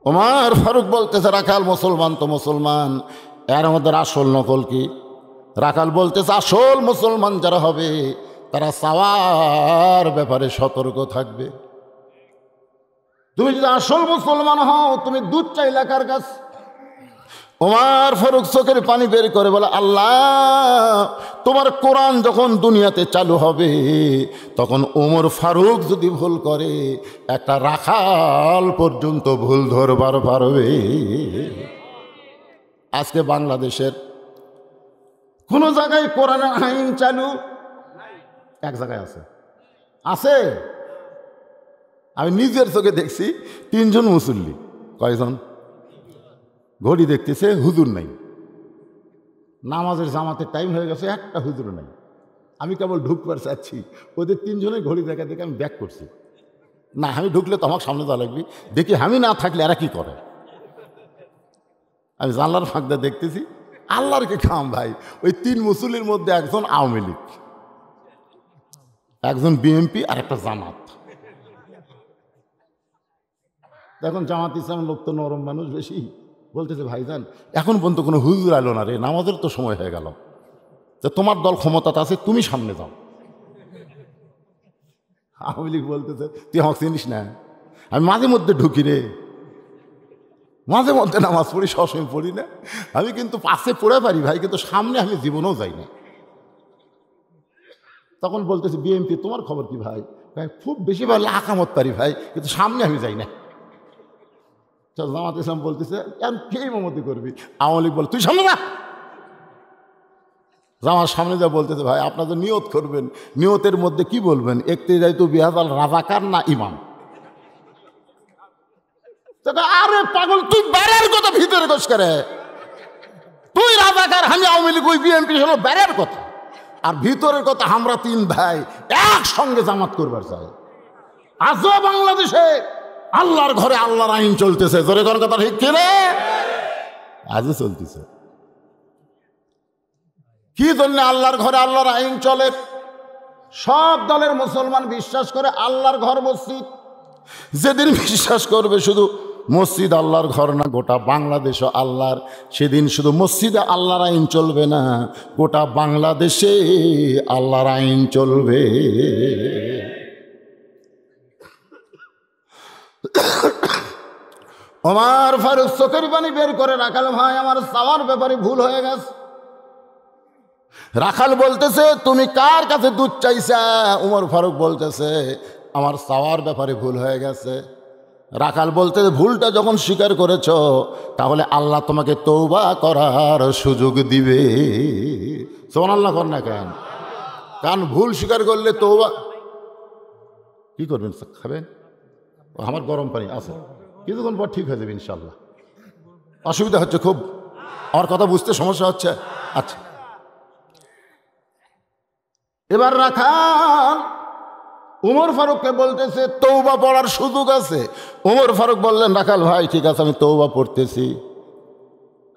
ওমর ফারুক বলতেছে রাখাল মুসলমান তো মুসলমান, এর মধ্যে আসল নকল কি? রাখাল বলতেছে আসল মুসলমান যারা হবে তারা চাওয়ার ব্যাপারে সতর্ক থাকবে। তুমি যদি আসল মুসলমান হও, তুমি দুধ চাইলা কার কাছ? ওমর ফারুক চোখের পানি বের করে বলে আল্লাহ, তোমার কোরআন যখন দুনিয়াতে চালু হবে তখন ওমর ফারুক যদি ভুল করে একটা রাখাল পর্যন্ত ভুল ধরবার পারবে। আজকে বাংলাদেশের কোন জায়গায় কোরআনের আইন চালু? এক জায়গায় আছে, আছে। আমি নিজের চোখে দেখছি 3 জন মুসল্লি। কয়জন? ঘড়ি দেখতেছে, হুজুর নাই। নামাজের জামাতের টাইম হয়ে গেছে, একটা হুজুর নাই। আমি কেবল ঢুকবার চাচ্ছি, ওদের 3 জনের ঘড়ি দেখা দেখে আমি ব্যাক করছি। না, আমি ঢুকলে তো আমার সামনে যাওয়া লাগবে, দেখি আমি না থাকলে এরা কি করে। আমি জানলার ফাঁকটা দেখতেছি, আল্লাহর কে খাম ভাই, ওই 3 মুসল্লির মধ্যে একজন আওয়ামী লীগ, একজন বিএনপি আর একটা জামাত। এখন জামাত ইসলাম লোক তো নরম মানুষ বেশি, বলতেছে ভাইজান এখন পর্যন্ত কোনো হুজুর আলো না রে, নামাজের তো সময় হয়ে গেল, তো তোমার দল ক্ষমতাতে আছে, তুমি সামনে যাও। আওয়ামী লীগ বলতেছে তুই আমাকে চিনিস না, আমি মাঝে মধ্যে ঢুকি রে, মাঝে মধ্যে নামাজ পড়ি, সবসময় পড়ি না, আমি কিন্তু পাশে পড়ে পারি ভাই, কিন্তু সামনে আমি জীবনেও যাই না। তখন বলতেছে বিএনপি তোমার খবর কি ভাই? ভাই খুব বেশি ভালো আকামত পারি ভাই, কিন্তু সামনে আমি যাই না। জামাত ইসলাম বলতেছে কে ইমামতি করবি? আওয়ামী লীগ বল তুই সামনে না। জামার সামনে যা বলতেছে ভাই আপনাদের নিয়ত করবেন, নিয়তের মধ্যে কি বলবেন? একটি যাইতো বিহাজাল রাজাকার না ইমাম। আরে পাগল, তুই বাইরের কথা ভিতরে কোষ করে, তুই রাজাকার, আমি আওয়ামী লীগ, ওই বিএনপি হলো বাইরের কথা, আর ভিতরের কথা আমরা 3 ভাই একসঙ্গে জামাত করবার চাই। আজও বাংলাদেশে আল্লাহর ঘরে আল্লাহর আইন চলতেছে, জোরে কোন কথা ঠিক কিনা? আজও চলতেছে। কি জন্য আল্লাহর ঘরে আল্লাহর আইন চলে? সব দলের মুসলমান বিশ্বাস করে আল্লাহর ঘর মসজিদ। যেদিন বিশ্বাস করবে শুধু মসজিদ আল্লাহর ঘর না, গোটা বাংলাদেশও আল্লাহর, সেদিন শুধু মসজিদে আল্লাহর আইন চলবে না, গোটা বাংলাদেশে আল্লাহর আইন চলবে। ওমর ফারুক চোখের পানি বের করে রাখাল ভাই আমার চাওয়ার ব্যাপারে ভুল হয়ে গেছে। রাখাল বলতেছে তুমি কার কাছে দুধ চাইছা? ওমর ফারুক বলতেছে আমার চাওয়ার ব্যাপারে ভুল হয়ে গেছে। রাখাল বলতেছে ভুলটা যখন স্বীকার করেছ তাহলে আল্লাহ তোমাকে তওবা করার সুযোগ দিবে। সুবহানাল্লাহ কর না কেন? কারণ ভুল স্বীকার করলে তওবা কি করবেন? খাবেন? আমার গরম পানি আছে, কিছুক্ষণ পর ঠিক হয়ে যাবে ইনশাল্লাহ। অসুবিধা হচ্ছে খুব? আমার কথা বুঝতে সমস্যা হচ্ছে? আচ্ছা, এবার রাখাল ওমর ফারুককে বলতেছে তওবা পড়ার সুযোগ আছে। ওমর ফারুক বললেন রাখাল ভাই ঠিক আছে আমি তওবা পড়তেছি।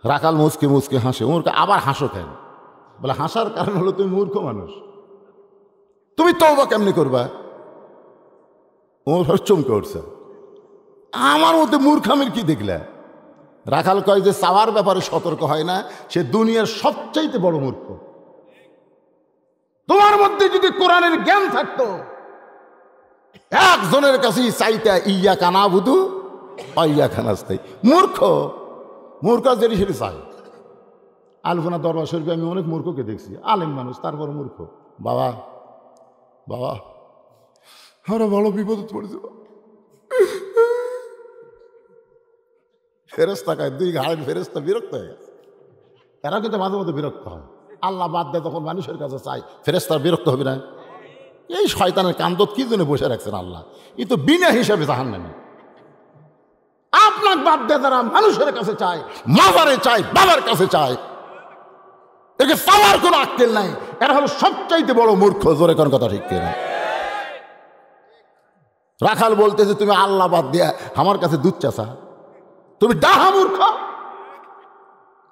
রাখাল মুচকে মুচকে হাসে। ওমরকে আবার হাসো কেন? বলে হাসার কারণ হলো তুমি মূর্খ মানুষ, তুমি তওবা কেমনি করবা? ওমর ফারুক চমকে উঠছে, আমার মধ্যে মূর্খামির কি দেখলে? রাখাল কয় যে চাওয়ার ব্যাপারে সতর্ক হয় না সে দুনিয়ার সবচাইতে বড় মূর্খ। তোমার মধ্যে যদি কোরআনের জ্ঞান থাকতো একজনের কাছেই চাইতা ইয়া কানা বুধু ইয়া খানাস্তাই। মূর্খ মূর্খ যেটি সেটি চাই। আলপনা দরবার শরীফে আমি অনেক মূর্খকে দেখছি, আলেম মানুষ তারপর মূর্খ। বাবা বাবা আমরা বড় বিপদে পড়েছিল। ফেরেশতা কয়, দুই ঘাড়ের ফেরেশতা বিরক্ত হয়ে গেছে। এরা কিন্তু মাঝে মধ্যে বিরক্ত হয়। আল্লাহ বাদ দেয় তখন মানুষের কাছে চাই, ফেরেশতার বিরক্ত হবে না? এই শয়তানের কান্দত কি জন্য বসে রাখছেন আল্লাহ? ই তো বিনা হিসাবে জাহান্নামী। আপনার বাদ দেয় তারা মানুষের কাছে চায়, মাজারে চায়, বাবার কাছে চায়। একে পাওয়ার কোনো আক্কেল নাই। এরা হলো সবচাইতে বড় মূর্খ। জোরে কোন কথা ঠিক কিনা? রাখাল বলতেছে, তুমি আল্লাহ বাদ দিয়া আমার কাছে দুধ চাষা, তুমি ডাহা মূর্খ।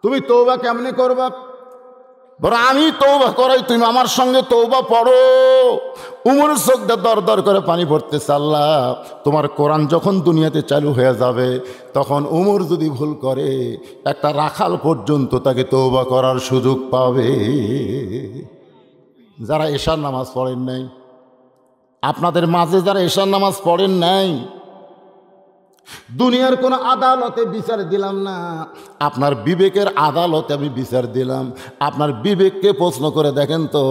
তুমি তওবা কেমনে করবা? বড় আমি তওবা করাই, তুমি আমার সঙ্গে তওবা পড়ো। উমর চোখটা দর দর করে পানি পড়তেছে। আল্লাহ, তোমার কোরআন যখন দুনিয়াতে চালু হয়ে যাবে, তখন উমর যদি ভুল করে, একটা রাখাল পর্যন্ত তাকে তওবা করার সুযোগ পাবে। যারা এশার নামাজ পড়েন নাই, আপনাদের মাঝে যারা এশার নামাজ পড়েন নাই, দুনিয়ার কোন আদালতে বিচার দিলাম না, আপনার বিবেকের আদালতে আমি বিচার দিলাম। আপনার বিবেককে প্রশ্ন করে দেখেন তো,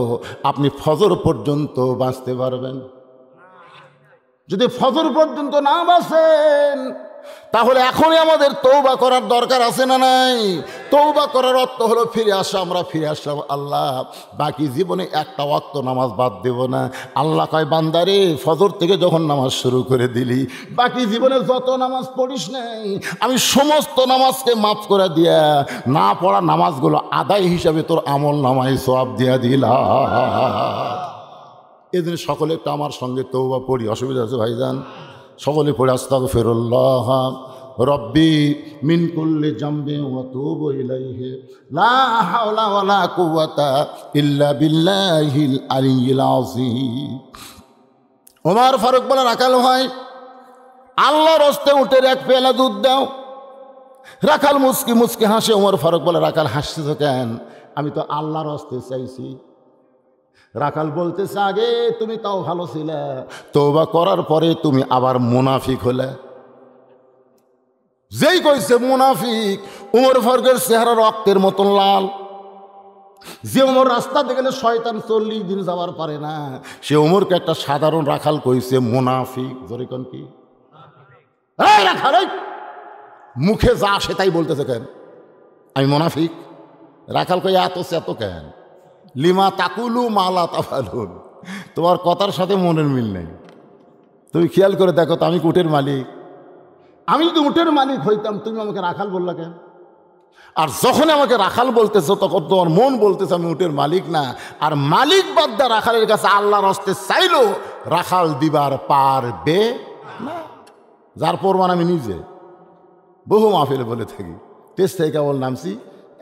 আপনি ফজর পর্যন্ত বাঁচতে পারবেন? যদি ফজর পর্যন্ত না বাঁচেন, তাহলে এখনই আমাদের তওবা করার দরকার আছে না নাই? তওবা করার অর্থ হলো ফিরে আসা। আমরা ফিরে আসলাম, আল্লাহ বাকি জীবনে একটা ওয়াক্ত নামাজ বাদ দেব না। আল্লাহ কয়, বান্দারে, ফজর থেকে যখন নামাজ শুরু করে দিলি, বাকি জীবনে যত নামাজ পড়িস নাই, আমি সমস্ত নামাজকে মাফ করে দিয়া না পড়া নামাজগুলো আদায় হিসাবে তোর আমল নামায় সওয়াব দিয়া দিলাম। এদিন সকলে একটু আমার সঙ্গে তওবা পড়ি, অসুবিধা আছে ভাইজান? সকলে পড়ে আস্তাগফিরুল্লাহ রব্বি মিন কুল্লি জামবি ওয়া তুবু ইলাইহি লা হাওলা ওয়ালা কুওয়াতা ইল্লা বিল্লাহিল আলিয়্যিল আযীম। ওমর ফারুক বলে, রাখাল ভাই, আল্লাহর রাস্তায় উটের এক পেয়ালা দুধ দাও। রাখাল মুস্কি মুস্কি হাসে। ওমর ফারুক বলে, রাখাল হাসতেছ কেন? আমি তো আল্লাহর রাস্তায় চাইছি। রাখাল বলতেছে, আগে তুমি তাও ভালো ছিলে, তওবা করার পরে তুমি আবার মুনাফিক হলে। যেই কইছে মুনাফিক, উমর ফারুকের চেহারা রক্তের মতন লাল। যে উমর রাস্তাতে গেলে শয়তান 40 দিন যাওয়ার পারে না, সে উমরকে একটা সাধারণ রাখাল কইছে মুনাফিক। জোরে কোন কি? এই রাখাল, মুখে যা আসে তাই বলতেছে কেন? আমি মুনাফিক? রাখাল কই, এত এত কেন? লিমা তাকুলু মালা তাফালুন। তোমার কথার সাথে মনের মিল নেই। তুমি খেয়াল করে দেখো তো, আমি উটের মালিক। আমি তো উটের মালিক হইতাম, তুমি আমাকে রাখাল বললা কেন? আর যখন আমাকে রাখাল বলতেছো, তখন তোমার মন বলতেছে আমি উটের মালিক না। আর মালিক বাদ্দা রাখালের কাছে আল্লাহর হস্তে চাইলো, রাখাল দিবার পারবে না। যার প্রমাণ আমি নিজে বহু মাহফিলে বলে থাকি। টেস্ট থেকে কেবল নামছি,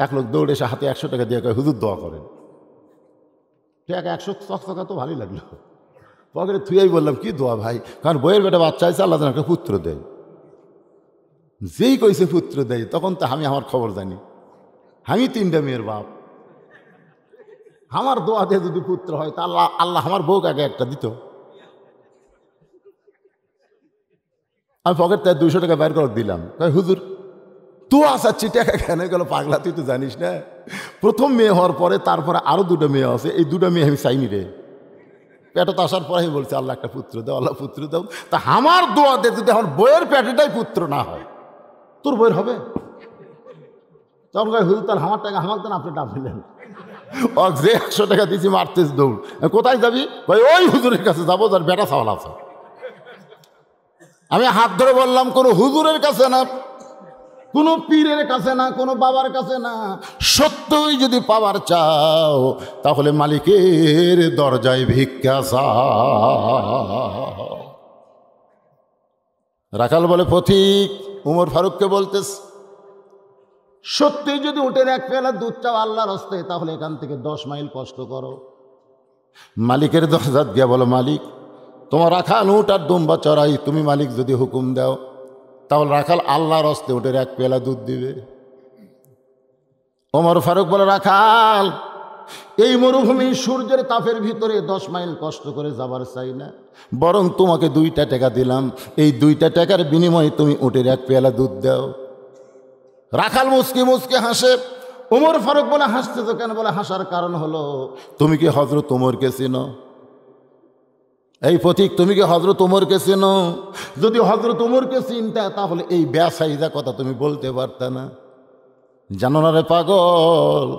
এক লোক দৌড়ে এসে হাতে 100 টাকা দিয়ে কয়, হুজুর দোয়া করেন। ঠিক 100 টাকা তো ভালোই লাগলো। পকেটে থুয়েই বললাম, কি দোয়া ভাই? কারণ বইয়ের বেটা বাচ্চা আছে, আল্লাহ যেন একটা পুত্র দেয়। যেই কইছে পুত্র দেয়, তখন তো আমি আমার খবর জানি। আমি 3টা মেয়ের বাপ। আমার দোয়া দিয়ে যদি পুত্র হয়, তা আল্লাহ আমার বউকে আগে একটা দিত। আমি পকেট থেকে 200 টাকা বের করে দিলাম। হুজুর দোয়া চাচ্ছি, টাকা কেন গেল? পাগলা, তুই তো জানিস না, প্রথম মেয়ে হওয়ার পরে তারপরে আরো 2টা মেয়ে আছে। এই 2টা মেয়ে আমি চাইনি রে। পেটত আসার পরে আমি বলছি, আল্লাহ একটা পুত্র দাও, আল্লাহ পুত্র দাও। তা আমার দোয়া দিয়ে যদি আমার বইয়ের পেটেটাই পুত্র না হয়, তোর বইয়ের হবে? তখন হুজুর, তার আমার টাকা আমার দেন, আপনি টাকা দিলেন। যে 100 টাকা দিয়েছি মারতেছি দৌড়। কোথায় যাবি? ভাই ওই হুজুরের কাছে যাবো, যার বেটা সওয়াল আছে। আমি হাত ধরে বললাম, কোনো হুজুরের কাছে না, কোনো পীরের কাছে না, কোনো বাবার কাছে না। সত্যই যদি পাওয়ার চাও, তাহলে মালিকের দরজায় ভিক্ষা চাও। রাখাল বলে, পথিক উমর ফারুককে বলতেস, সত্যি যদি উটের এক পেয়ালা দুধ চাও আল্লাহর রাস্তায়, তাহলে এখান থেকে 10 মাইল কষ্ট করো। মালিকের দরজা গিয়া বলো, মালিক তোমার রাখাল উট আর দুম্বা চড়াই, তুমি মালিক যদি হুকুম দাও, তাহলে রাখাল আল্লাহর রাস্তায় উটের এক পেয়ালা দুধ দিবে। ওমর ফারুক বলে, রাখাল এই মরুভূমি সূর্যের তাপের ভিতরে 10 মাইল কষ্ট করে যাবার চাই না, বরং তোমাকে 2টা টাকা দিলাম, এই 2টা টাকার বিনিময়ে তুমি উটের এক পেয়ালা দুধ দাও। রাখাল মুসকি মুসকি হাসে। ওমর ফারুক বলে, হাসতেছো কেন? বলে, হাসার কারণ হলো, তুমি কি হযরত ওমরকে চিনো? এই পথিক, তুমি কি হযরত ওমরকে চেনো? যদি হযরত ওমরকে চিনতা তাহলে এই বেসাইদা কথা তুমি বলতে পারতা না। জানো না রে পাগল,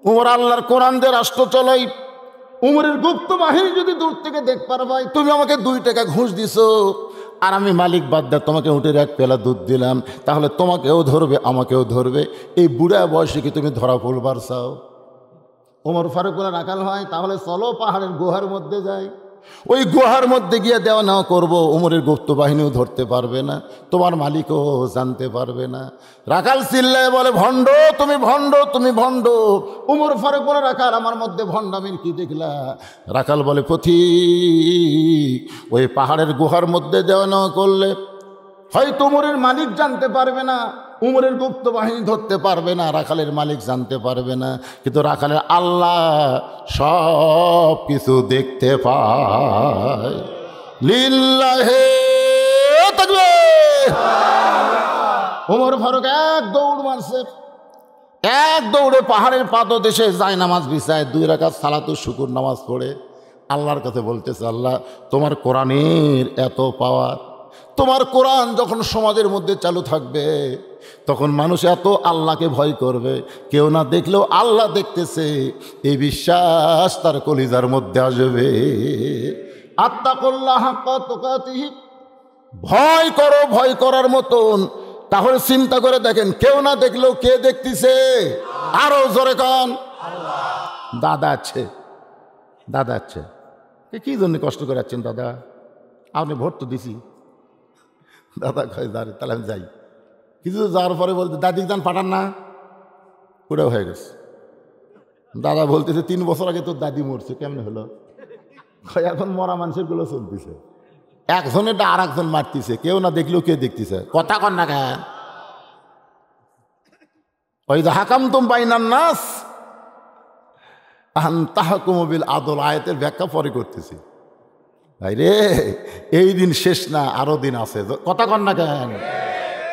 উমর আল্লাহর কোরআন দিয়ে রাষ্ট্র চলাই। উমরের গুপ্ত বাহিনী যদি দূর থেকে দেখ পারবাই, তুমি আমাকে 2 টাকা ঘুষ দিছো আর আমি মালিক বাদ দা তোমাকে উটের 1 পেলা দুধ দিলাম, তাহলে তোমাকেও ধরবে আমাকেও ধরবে। এই বুড়া বয়সে কি তুমি ধরা পড়বার চাও? ওমর ফারুক বলে রাখাল হয়, তাহলে চলো পাহাড়ের গুহার মধ্যে যাই। ওই গুহার মধ্যে গিয়ে দেওয়া নেওয়া করবো, ওমরের গুপ্ত বাহিনীও ধরতে পারবে না, তোমার মালিকও জানতে পারবে না। রাখাল চিল্লায় বলে, ভণ্ড তুমি, ভণ্ড তুমি, ভণ্ড। ওমর ফারুক বলে, রাখাল আমার মধ্যে ভণ্ডামির কি দেখলা? রাখাল বলে, পথিক ওই পাহাড়ের গুহার মধ্যে দেওয়া নেওয়া করলে হয়তো উমরের মালিক জানতে পারবে না, উমরের গুপ্ত বাহিনী ধরতে পারবে না, রাখালের মালিক জানতে পারবে না, কিন্তু রাখালের আল্লাহ সব কিছু দেখতে পায়। লিল্লাহে তাকবীর। ওমর ফারুক এক দৌড় মারছে, এক দৌড়ে পাহাড়ের পাদদেশে যায় নামাজ বিছায় 2 রাকাত সালাতুল শুকুর নামাজ পড়ে আল্লাহর কাছে বলতেছে, আল্লাহ তোমার কোরআনের এত পাওয়ার, তোমার কোরআন যখন সমাজের মধ্যে চালু থাকবে তখন মানুষ এত আল্লাহকে ভয় করবে, কেউ না দেখলেও আল্লাহ দেখতেছে, এই বিশ্বাস তার কলিজার মধ্যে আসবে। আত্তাকুল্লাহ হাক্কা তুকাতিহি, ভয় করো ভয় করার মতন। তাহলে চিন্তা করে দেখেন, কেউ না দেখলেও কে দেখতেছে? আরো জোরে কান। দাদা আছে, দাদা আছে। কি জন্য কষ্ট করে যাচ্ছেন দাদা? আপনি ভোট তো দিছি। দাদা কয় দাঁড়ে, তাহলে আমি যাই। কিছু যাওয়ার পরে বলতে, দাদিকে যান পাঠান না, ওটাও হয়ে গেছে। দাদা বলতেছে 3 বছর আগে তোর দাদি মরছে, কেমন হলো? এখন মরা মানুষের গুলো চলতেছে, একজনেরটা আর একজন মারতেছে, কেউ না দেখলেও কে দেখতেছে। কথা কন না কেন? ওই যে হাকামতুম বাইনান নাস আন তাহকুমু বিল আদল, আয়াতের ব্যাখ্যা পরে করতেছি। ভাই রে, এই দিন শেষ না, আরো দিন আছে। কথা কন না কেন?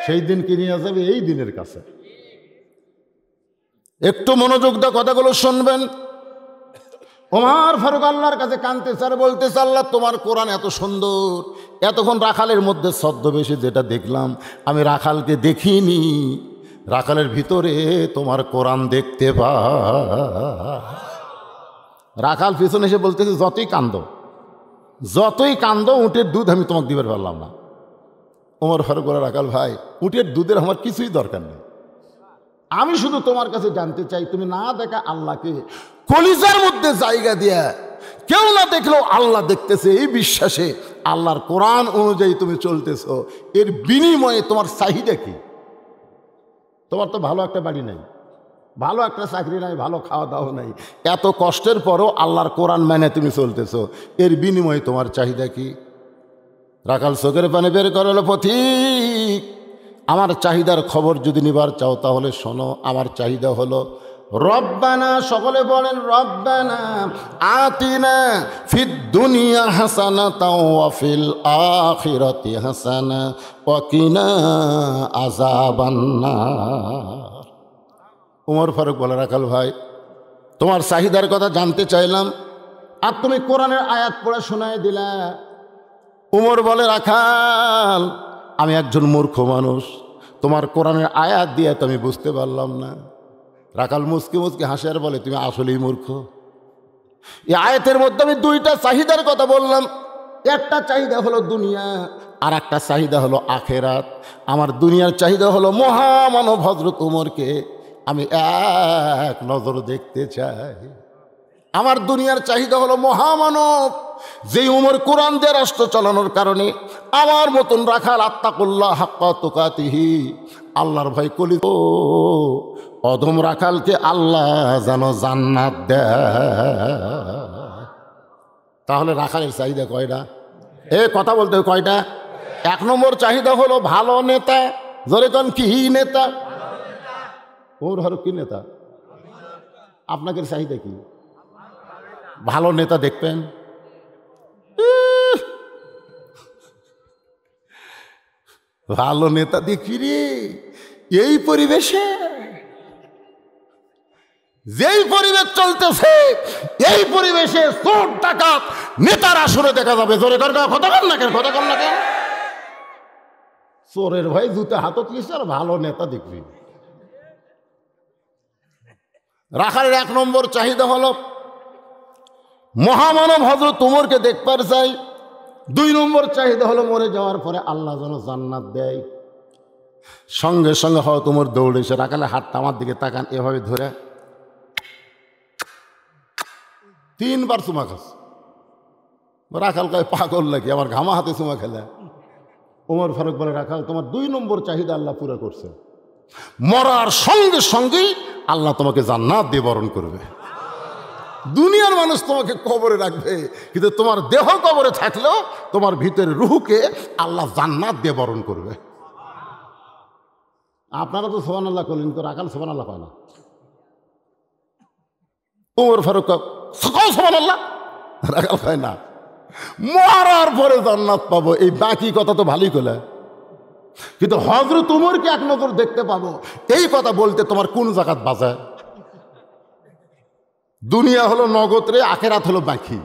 সেই দিন কি নিয়ে যাবে এই দিনের কাছে। একটু মনোযোগ দিয়ে কথাগুলো শুনবেন। ওমর ফারুক আল্লাহর কাছে কাঁদতেছে আর বলতেছে, আল্লাহ তোমার কোরআন এত সুন্দর, এতক্ষণ রাখালের মধ্যে ছদ্মবেশে যেটা দেখলাম, আমি রাখালকে দেখিনি, রাখালের ভিতরে তোমার কোরআন দেখতে পা। রাখাল পিছনে এসে বলতেছে, যতই কান্দো, যতই কান্দো, উটের দুধ আমি তোমাকে দিতে পারলাম না। ওমর ফারুক বলে, রাখাল ভাই, উটের দুধের আমার কিছুই দরকার নেই, আমি শুধু তোমার কাছে জানতে চাই, তুমি না দেখা আল্লাহকে কলিজার মধ্যে জায়গা দিয়া, কেউ না দেখলেও আল্লাহ দেখতেছে, এই বিশ্বাসে আল্লাহর কোরআন অনুযায়ী তুমি চলতেছ, এর বিনিময়ে তোমার চাহিদা কি? তোমার তো ভালো একটা বাড়ি নাই, ভালো একটা চাকরি নাই, ভালো খাওয়া দাওয়া নাই, এত কষ্টের পরও আল্লাহর কোরআন মেনে তুমি চলতেছ, এর বিনিময়ে তোমার চাহিদা কি? রাখাল চোখের পানি বের করলো, পথিক আমার চাহিদার খবর যদি নিবার চাও তাহলে শোনো, আমার চাহিদা হলো রব্বানা, সকলে বলেন রব্বানা আতিনা ফিদ দুনিয়া হাসানাতাও ওয়া ফিল আখিরাতি হাসানা ওয়া কিনা আযাবান্নার। ওমর ফারুক বলে, রাখাল ভাই তোমার চাহিদার কথা জানতে চাইলাম আর তুমি কোরআনের আয়াত পড়ে শোনায় দিলা। ওমর বলে, রাখাল আমি একজন মূর্খ মানুষ, তোমার কোরআনের আয়াত দিয়ে তো আমি বুঝতে পারলাম না। রাখাল মুচকি মুচকি হাসে আর বলে, তুমি আসলেই মূর্খ। এই আয়াতের মধ্যে আমি 2টা চাহিদার কথা বললাম, একটা চাহিদা হলো দুনিয়া আর একটা চাহিদা হলো আখেরাত। আমার দুনিয়ার চাহিদা হলো মহামানব হযরত ওমরকে আমি এক নজর দেখতে চাই। আমার দুনিয়ার চাহিদা হলো মহামানব, যেই উমর কোরআন দিয়ে রাষ্ট্র চালানোর কারণে আমার মতন রাখাল আত্তাকুল্লাহ হাক্কা তুকাতিহি, আল্লাহর ভয় কলি, অধম রাখালকে আল্লাহ যেন জান্নাত দেয়। তাহলে রাখালের চাহিদা কয়টা? কথা বলতে কয়টা? 1 নম্বর চাহিদা হলো ভালো নেতা। জোরে কোন কি নেতা? ওর হর কি নেতা? আপনাকে চাহিদা কি? ভালো নেতা দেখবেন। ভালো নেতা দেখবি রে এই পরিবেশে, যেই পরিবেশ চলতেছে এই পরিবেশে চোর ডাকাত নেতার আসরে দেখা যাবে। জোরে কথা কন না কেন, কথা কন না কেন? চোরের ভাই জুতে হাতত লিখছে আর ভালো নেতা দেখবি। রাখালের 1 নম্বর চাহিদা হলো মহামানব হযরত উমরকে দেখবার চাই। 2 নম্বর চাহিদা হলো মরে যাওয়ার পরে আল্লাহ যেন জান্নাত দেয়। সঙ্গে সঙ্গে হয়তো উমর দৌড়ে এসে রাখালের হাতটা আমার দিকে তাকান, এভাবে ধরে 3 বার চুমা খাস। রাখাল কয় পাগল নাকি, আমার ঘামা হাতে চুমা খেলে। ওমর ফারুক বলে, রাখাল তোমার 2 নম্বর চাহিদা আল্লাহ পুরো করছে, মরার সঙ্গে সঙ্গেই আল্লাহ তোমাকে জান্নাত দিয়ে বরণ করবে। দুনিয়ার মানুষ তোমাকে কবরে রাখবে, কিন্তু তোমার দেহ কবরে থাকলেও তোমার ভিতরে রুহকে আল্লাহ জান্নাত দিয়ে বরণ করবে। আপনারা তো সুবহানাল্লাহ করলেন, তো রাখাল সুবহানাল্লাহ কয় না। ওমর ফারুক সুবহানাল্লাহ, রাখাল কয় না। মরার পরে জান্নাত পাবো, এই বাকি কথা তো ভালোই কইলে, কিন্তু হযরত উমরকে 1 নজর দেখতে পাবো, এই কথা বলতে তোমার কোন জাকাত বাঁচায়? দুনিয়া হলো নগদ রে, আখেরাত হলো বাকি।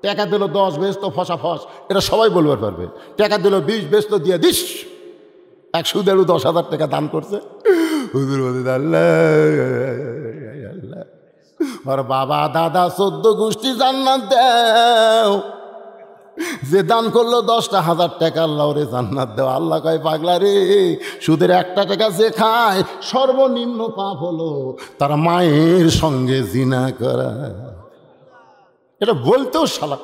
টাকা দিল 10 বেশ তো ফসা ফস, এটা সবাই বলবার পারবে। টাকা দিল 20 বেশ তো দিয়ে দিস। 110,000 টাকা দান করছে, হুজুর বলে আল্লাহ আর বাবা দাদা 14 গোষ্ঠী জান্নাত দাও। যে দান করলো 10,000 টাকা, আল্লাহ রে জান্নাত দাও। আল্লাহ কয় পাগলা রে, সুদের 1 টাকা যে খায় সর্বনিম্ন পাপ হলো তার মায়ের সঙ্গে জিনা করা। এটা বলতেও শালা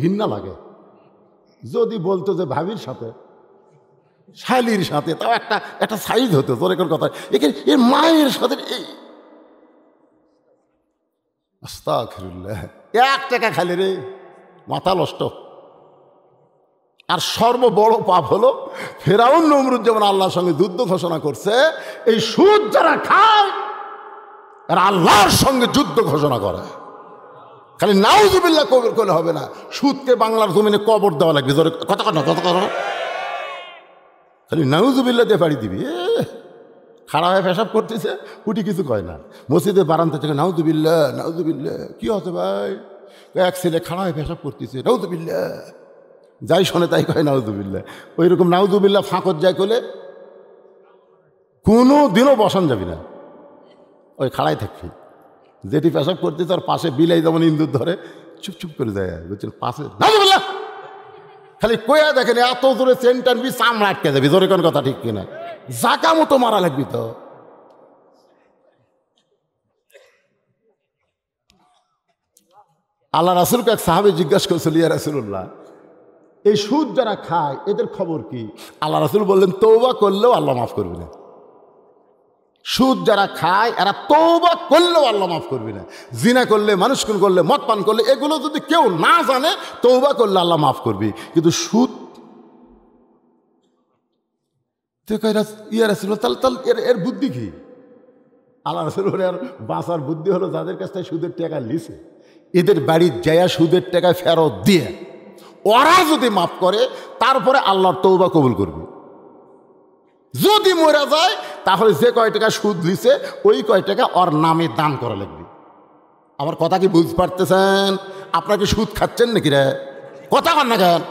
ঘৃণা লাগে। যদি বলতো যে ভাবির সাথে, শালির সাথে, তাও একটা সাইজ হতো। তোর এখন কথা এর মায়ের সাথে এই আস্তাগফিরুল্লাহ, 1 টাকা খালি রে মাথা নষ্ট। আর সর্ববড় পাপ হলো ফেরাউন নমরুদ যেমন আল্লাহর সঙ্গে যুদ্ধ ঘোষণা করছে, এই সুদ যারা খায় আর আল্লাহর সঙ্গে যুদ্ধ ঘোষণা করে। খালি নাউজুবিল্লাহ কবর করলে হবে না, সুদকে বাংলার জমিনে কবর দেওয়া লাগবে। কথা কথা কথা কথা, খালি নাউজুবিল্লাহ দিয়ে পাড়ি দিবি। খাড়া হয়ে পেশাব করতেছে, উঠি কিছু কয় না। মসজিদে বারান্দা থেকে নাউজুবিল্লাহ নাউজুবিল্লাহ, কি হচ্ছে ভাই? 1 ছেলে খাড়া হয়ে পেশাব করতেছে, নাউজুবিল্লাহ। যাই শোনে তাই কয় নাউজুবিল্লাহ। ওই রকম নাউজুবিল্লাহ ফাঁকত যায় কলে কোনো দিনও বসান যাবি না, ওই খাড়াই থাকবি। যেটি পেশাব করতে তার পাশে বিলাই যেমন ইন্দুর ধরে চুপ চুপ করে যায়, বুঝছেন, পাশে নাউজুবিল্লাহ খালি কয়া দেখেন, এত জোরে চেন টানবি চামড়া আটকে যাবি। জোরে কোন কথা ঠিক কিনা? জাকা মতো মারা লাগবি তো। আল্লাহ রাসূলকে এক সাহাবী জিজ্ঞাসা করেছিল, ইয়া রাসূলুল্লাহ, এই সুদ যারা খায় এদের খবর কি? আল্লাহ রাসূল বললেন, তওবা করলেও আল্লাহ মাফ করবে না। সুদ যারা খায় এরা তওবা করলেও আল্লাহ মাফ করবে না। জিনা করলে, মানুষ খুন করলে, মদ পান করলে, এগুলো যদি কেউ না জানে তওবা করলে আল্লাহ মাফ করবে। কিন্তু সুদ, ইয়া রাসূলুল্লাহ, তাহলে এর বুদ্ধি কি? আল্লাহ রাসূল আর বাঁচার বুদ্ধি হলো যাদের কাছ থেকে সুদের টাকা লিছে এদের বাড়ির যায়া সুদের টাকা ফেরত দিয়ে ওরা যদি মাফ করে তারপরে আল্লাহর তওবা কবুল করবে। যদি মরে যায় তাহলে যে কয় টাকা সুদ দিছে ওই কয় টাকা ওর নামে দান করা লাগবে। আমার কথা কি বুঝতে পারতেছেন? আপনারা কি সুদ খাচ্ছেন নাকি রে? কথা কন না কেন?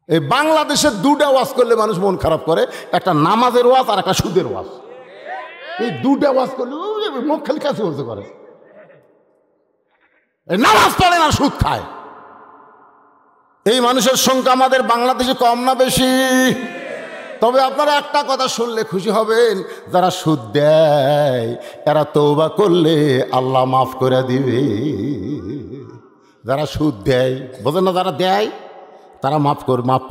এই বাংলাদেশের 2টা ওয়াজ করলে মানুষ মন খারাপ করে, একটা নামাজের ওয়াজ আর একটা সুদের ওয়াজ। এই 2টা ওয়াজ করলে মুখ খালি কাছে বলতে করে, নামাজ পড়ে না সুদ খায়। এই মানুষের সংখ্যা আমাদের বাংলাদেশে কম না বেশি? তবে আপনারা একটা কথা শুনলে খুশি হবেন, যারা সুদ দেয় এরা তওবা করলে আল্লাহ মাফ করে দিবে। যারা সুদ দেয়, বোঝেন না, যারা দেয় তারা মাফ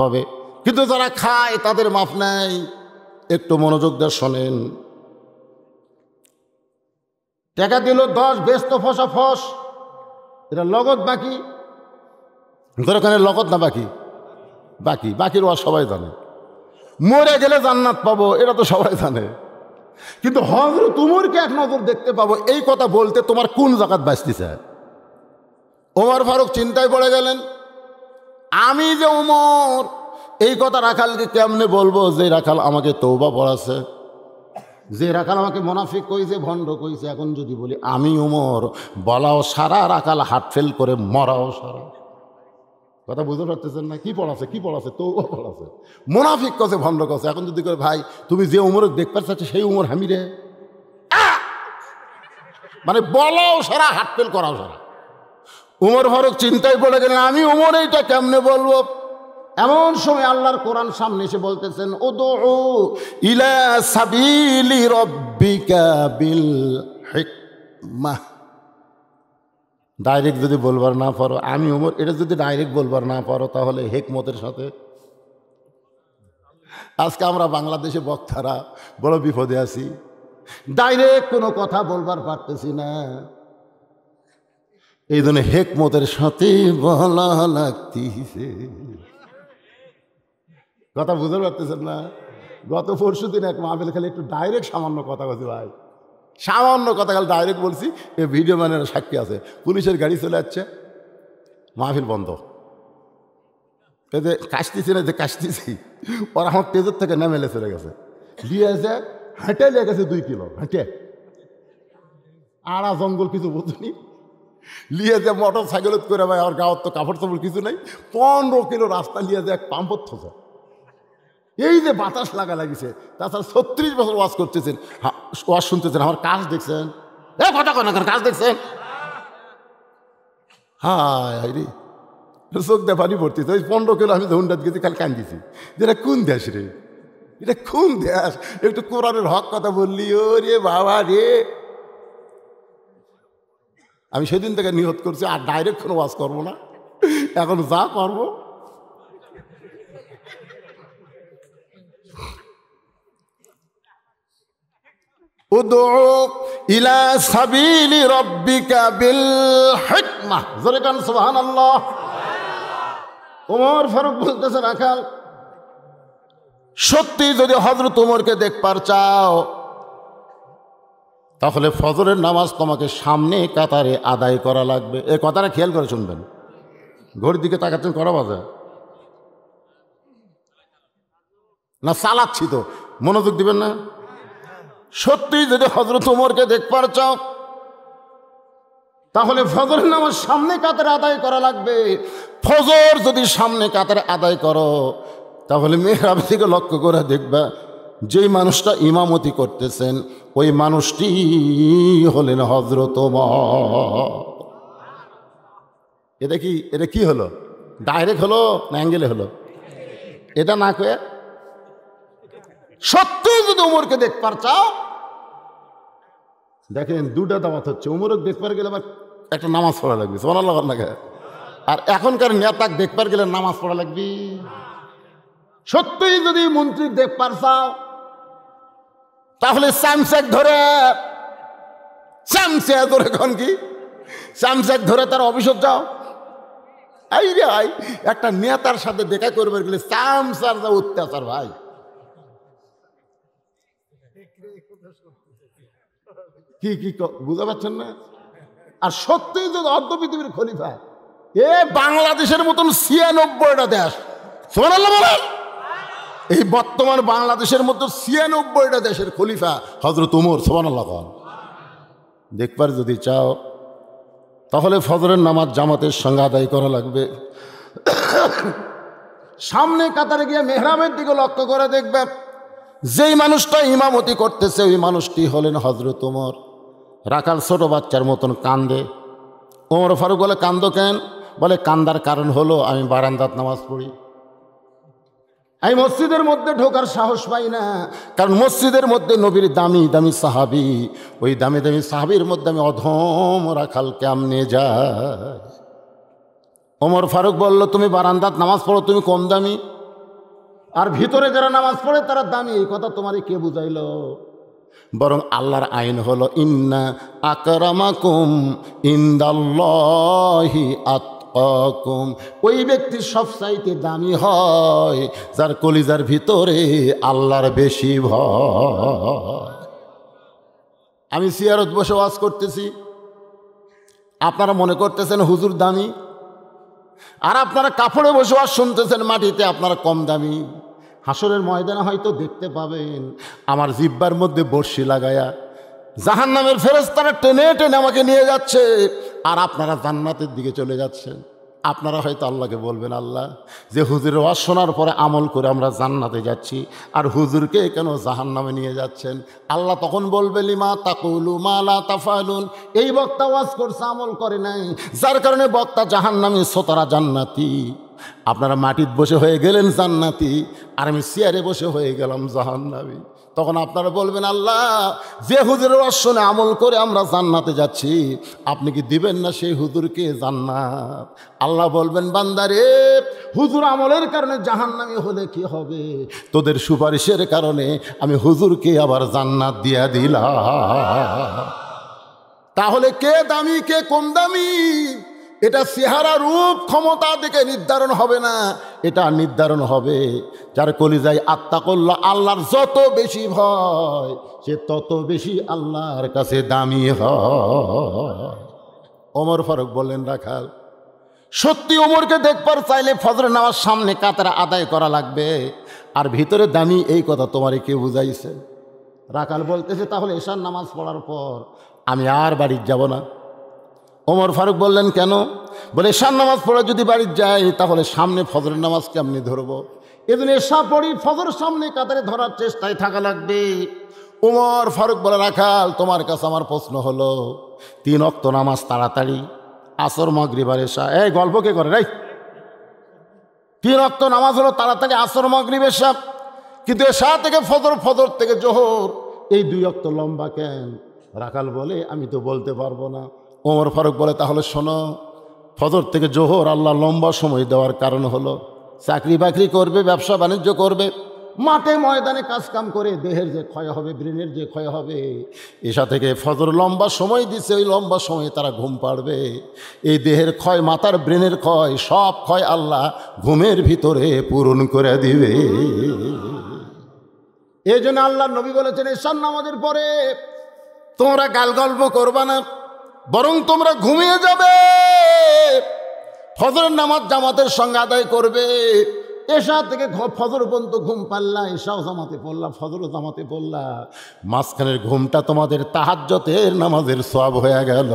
পাবে, কিন্তু যারা খায় তাদের মাফ নাই। একটু মনোযোগ দিয়ে শোনেন। টাকা দিল 10, ব্যস্ত ফসা ফস, এটা লগত বাকি। দরকার লগত না বাকি, বাকির ওয়া সবাই জানে। মরে গেলে জান্নাত পাবো এটা তো সবাই জানে, কিন্তু হযরত উমরকে 1 নজর দেখতে পাবো, এই কথা বলতে তোমার কোন জাকাত বাঁচতেছে? ওমর ফারুক চিন্তায় পড়ে গেলেন, আমি যে উমর, এই কথা রাখালকে কেমনে বলবো যে রাখাল আমাকে তওবা পড়াছে? যে রাখাল আমাকে মুনাফিক কইছে, ভণ্ড কইছে, এখন যদি বলি আমি ওমর, বলাও সারা, রাখাল হার্ট ফেল করে মরাও সারা। কথা বুঝতে পারতেছেন না? কি পড়াছে তো পড়াছে, মুনাফিক কছে, ভণ্ড কছে। এখন যদি করে ভাই তুমি যে উমর দেখতে চাচ্ছ সেই উমর হামি রে, মানে বলাও সারা, হার্ট ফেল করাও সারা। উমর ফারুক চিন্তায় পড়ে গেলেন, আমি উমর এইটা কেমনে বলবো? এমন সময় আল্লাহর কোরআন সামনে এসে বলতেছেন, উদউ ইলা সাবিলি রাব্বিকা বিল হিকমাহ। ডাইরেক্ট যদি বলবার না পারো আমি উমর, এটা যদি ডাইরেক্ট বলবার না পারো তাহলে হিকমতের সাথে। আজকে আমরা বাংলাদেশে বক্তারা বড় বিপদে আছি, ডাইরেক্ট কোনো কথা বলবার পারতেছি না, এই জন্য হিকমতের সাথে বলা লাগতেছে। কথা বুঝতে পারতেছেন না? গত পরশু দিন এক মাহফিল খালি একটু ডাইরেক্ট সামান্য কথা বলছি ভাই, সামান্য কথা খালি ডাইরেক্ট বলছি। এই ভিডিও মানে সাক্ষী আছে, পুলিশের গাড়ি চলে যাচ্ছে, মাহফিল বন্ধ। এই যে কাশতেছি না, যে কাশতেছি, ওরা আমার তেজের থেকে নেমেলে চলে গেছে, দিয়েছে হেঁটে লেগে গেছে 2 কিলো হেঁটে, আড়া জঙ্গল কিছু বুঝুনি, লিয়ে যে মোটর সাইকেলত করে ভাই, আমার গাঁৱত তো কাপড় চাপড় কিছু নেই, 15 কিলো রাস্তা লিয়ে যে এক পাম্পত থোছে। এই যে বাতাস লাগা লাগিছে, তাছাড়া 36 বছর ওয়াজ করতেছেন, ওয়াজ শুনতেছেন, আমার কাজ দেখছেন, কথা কয় না কেন, কাজ দেখছেন? হায় রে, চোখ দিয়ে পানি পড়তেছে। ওই 15 কিলো আমি হুন্ডাত গেছি, খালি কান্দিছি, যেটা কোন দেশ রে, এটা কোন দেশ? একটু কোরআনের হক কথা বললি, ও রে বাবা রে। আমি সেদিন থেকে নিয়ত করছি আর ডাইরেক্ট কোনো ওয়াজ করবো না, এখন যা করবো উদউ ইলা সাবিলি রাব্বিকা বিল হিকমাহ। জোরে কান সুবহানাল্লাহ। ওমর ফারুক বলতেছে, রাখাল সত্যি যদি হযরত ওমরকে দেখবার চাও তাহলে ফজরের নামাজ তোমাকে সামনে কাতারে আদায় করা লাগবে। এই কথাটা খেয়াল করে শুনবেন, ঘড়ির দিকে তাকাচ্ছেন কটা বাজে না? চালাচ্ছি তো, মনোযোগ দিবেন না? সত্যি যদি হযরত ওমরকে দেখবার চাও তাহলে ফজরের নামাজ সামনে কাতারে আদায় করা লাগবে। ফজর যদি সামনে কাতারে আদায় করো তাহলে মেহরাব থেকে লক্ষ্য করে দেখবা যেই মানুষটা ইমামতি করতেছেন ওই মানুষটি হলেন হযরত ওমর। এটা কি হলো? ডাইরেক্ট হলো না অ্যাঙ্গেলে হলো? এটা না কয়ে সত্যি যদি ওমরকে দেখবার চাও, দেখেন 2টা দাওয়াত হচ্ছে। ওমরকে দেখবার গেলে আবার একটা নামাজ পড়া লাগবে, সুবহানাল্লাহ লাগে। আর এখনকার নেতাকে দেখবার গেলে নামাজ পড়া লাগবে। সত্যি যদি মন্ত্রী দেখবার চাও তাহলে চামচেক ধরে এখন কি চামচেক ধরে তার অফিসে যাও। এই রে ভাই, একটা নেতার সাথে দেখা করবার গেলে চামচার যা অত্যাচার ভাই। কি বুঝতে পারছেন না? আর সত্যি যদি অর্ধ পৃথিবীর খলিফা, বাংলাদেশের মতন 96টা দেশ, সুবহানাল্লাহ বলেন, এই বর্তমান বাংলাদেশের মতো 96টা দেশের খলিফা হযরত ওমর, সুবহানাল্লাহ। দেখবার যদি চাও তাহলে ফজরের নামাজ জামাতের সঙ্গে আদায় করা লাগবে। সামনে কাতারে গিয়ে মেহরাবের দিকে লক্ষ্য করে দেখবে যেই মানুষটা ইমামতি করতেছে ওই মানুষটি হলেন হযরত ওমর। রাখাল ছোট বাচ্চার মতন কান্দে। ওমর ফারুক বলে, কান্দো কেন? বলে, কান্দার কারণ হলো আমি বারান্দাত নামাজ পড়ি, আমি মসজিদের মধ্যে ঢোকার সাহস পাই না, কারণ মসজিদের মধ্যে নবীর দামি দামি সাহাবি, ওই দামি দামি সাহাবির মধ্যে আমি অধম রাখাল কেমনে যায়। ওমর ফারুক বলল, তুমি বারান্দাত নামাজ পড়ো, তুমি কম দামি, আর ভিতরে যারা নামাজ পড়ে তারা দামি। এই কথা তোমারই কে বুঝাইল? বরং আল্লাহর আইন হলো ইন্না আকরামাকুম ইনদাল্লাহি আতকাকুম। ওই ব্যক্তি সবচাইতে দামি হয় যার কলিজার ভিতরে আল্লাহর বেশি ভয়। আমি সিয়ারত বসে ওয়াজ করতেছি, আপনারা মনে করতেছেন হুজুর দামি, আর আপনারা কাপড়ে বসে ওয়াজ শুনতেছেন মাটিতে, আপনারা কম দামি। হাসরের ময়দানে হয়তো দেখতে পাবেন আমার জিহ্বার মধ্যে বড়শি লাগায়া জাহান্নামের ফেরেশতারা টেনে টেনে আমাকে নিয়ে যাচ্ছে, আর আপনারা জান্নাতের দিকে চলে যাচ্ছেন। আপনারা হয়তো আল্লাহকে বলবেন, আল্লাহ, যে হুজুরের ওয়াজ শোনার পরে আমল করে আমরা জান্নাতে যাচ্ছি, আর হুজুরকে কেন জাহান্নামে নিয়ে যাচ্ছেন? আল্লাহ তখন বলবে, লিমা তাকুলু মা লা তাফআলুন, এই বক্তা ওয়াজ করছে, আমল করে নাই, যার কারণে বক্তা জাহান্নামী, শ্রোতারা জান্নাতি। আপনারা মাটিতে বসে হয়ে গেলেন জান্নাতি, আর আমি চেয়ারে বসে হয়ে গেলাম জাহান্নামী। তখন আপনারা বলবেন, আল্লাহ, যে হুজুরের ওয়াজ শুনে আমল করে আমরা জান্নাতে যাচ্ছি, আপনি কি দিবেন না সেই হুজুরকে জান্নাত? আল্লাহ বলবেন, বান্দারে, হুজুর আমলের কারণে জাহান্নামী হলে কি হবে? তোদের সুপারিশের কারণে আমি হুজুরকে আবার জান্নাত দিয়া দিলাম। তাহলে কে দামি কে কম দামি, এটা চেহারা রূপ ক্ষমতা দেখে নির্ধারণ হবে না, এটা নির্ধারণ হবে যার কলিজায় আত্তাকুল্লাহ, আল্লাহর যত বেশি ভয়, সে তত বেশি আল্লাহর কাছে দামি হয়। ওমর ফারুক বললেন, রাখাল, সত্যি ওমরকে দেখবার চাইলে ফজরের নামাজ সামনে কাতারে আদায় করা লাগবে, আর ভিতরে দামি, এই কথা তোমারে কে বুঝাইছে? রাখাল বলতেছে, তাহলে এশার নামাজ পড়ার পর আমি আর বাড়ি যাব না। ওমর ফারুক বললেন, কেন? বলে, এশার নামাজ পড়ে যদি বাড়ি যাই, তাহলে সামনে ফজরের নামাজ কেমনি ধরবো? এদিন এশা পড়ি, ফজর সামনে কাতারে ধরার চেষ্টায় থাকা লাগবে। ওমর ফারুক বলে, রাখাল, তোমার কাছে আমার প্রশ্ন হলো, 3 ওয়াক্ত নামাজ তাড়াতাড়ি, আসর মাগরিব আর এশা, এই গল্প কে করে রাই? 3 ওয়াক্ত নামাজ হলো তাড়াতাড়ি, আসর মাগরিব এশা, কিন্তু এশা থেকে ফজর, ফজর থেকে জোহর, এই 2 ওয়াক্ত লম্বা কেন? রাখাল বলে, আমি তো বলতে পারবো না। ওমর ফারুক বলে, তাহলে শোনো, ফজর থেকে জোহর আল্লাহ লম্বা সময় দেওয়ার কারণ হলো, চাকরি বাকরি করবে, ব্যবসা বাণিজ্য করবে, মাঠে ময়দানে কাজকাম করে দেহের যে ক্ষয় হবে, ব্রেনের যে ক্ষয় হবে, এশা থেকে ফজর লম্বা সময় দিছে, ওই লম্বা সময়ে তারা ঘুম পাড়বে। এই দেহের ক্ষয়, মাথার ব্রেনের ক্ষয়, সব ক্ষয় আল্লাহ ঘুমের ভিতরে পূরণ করে দিবে। এই জন্য আল্লাহ নবী বলেছেন, এশার নামাজের পরে তোমরা গাল গল্প করবা না, বরং তোমরা ঘুমিয়ে যাবে, ফজরের নামাজ জামাতের সঙ্গে আদায় করবে। এশা থেকে ফজর পর্যন্ত ঘুম পাল্লা, এশাও জামাতে পড়লা, ফজরও জামাতে পড়লা, মাঝখানের ঘুমটা তোমাদের তাহাজ্জুদের নামাজের সওয়াব হয়ে গেল।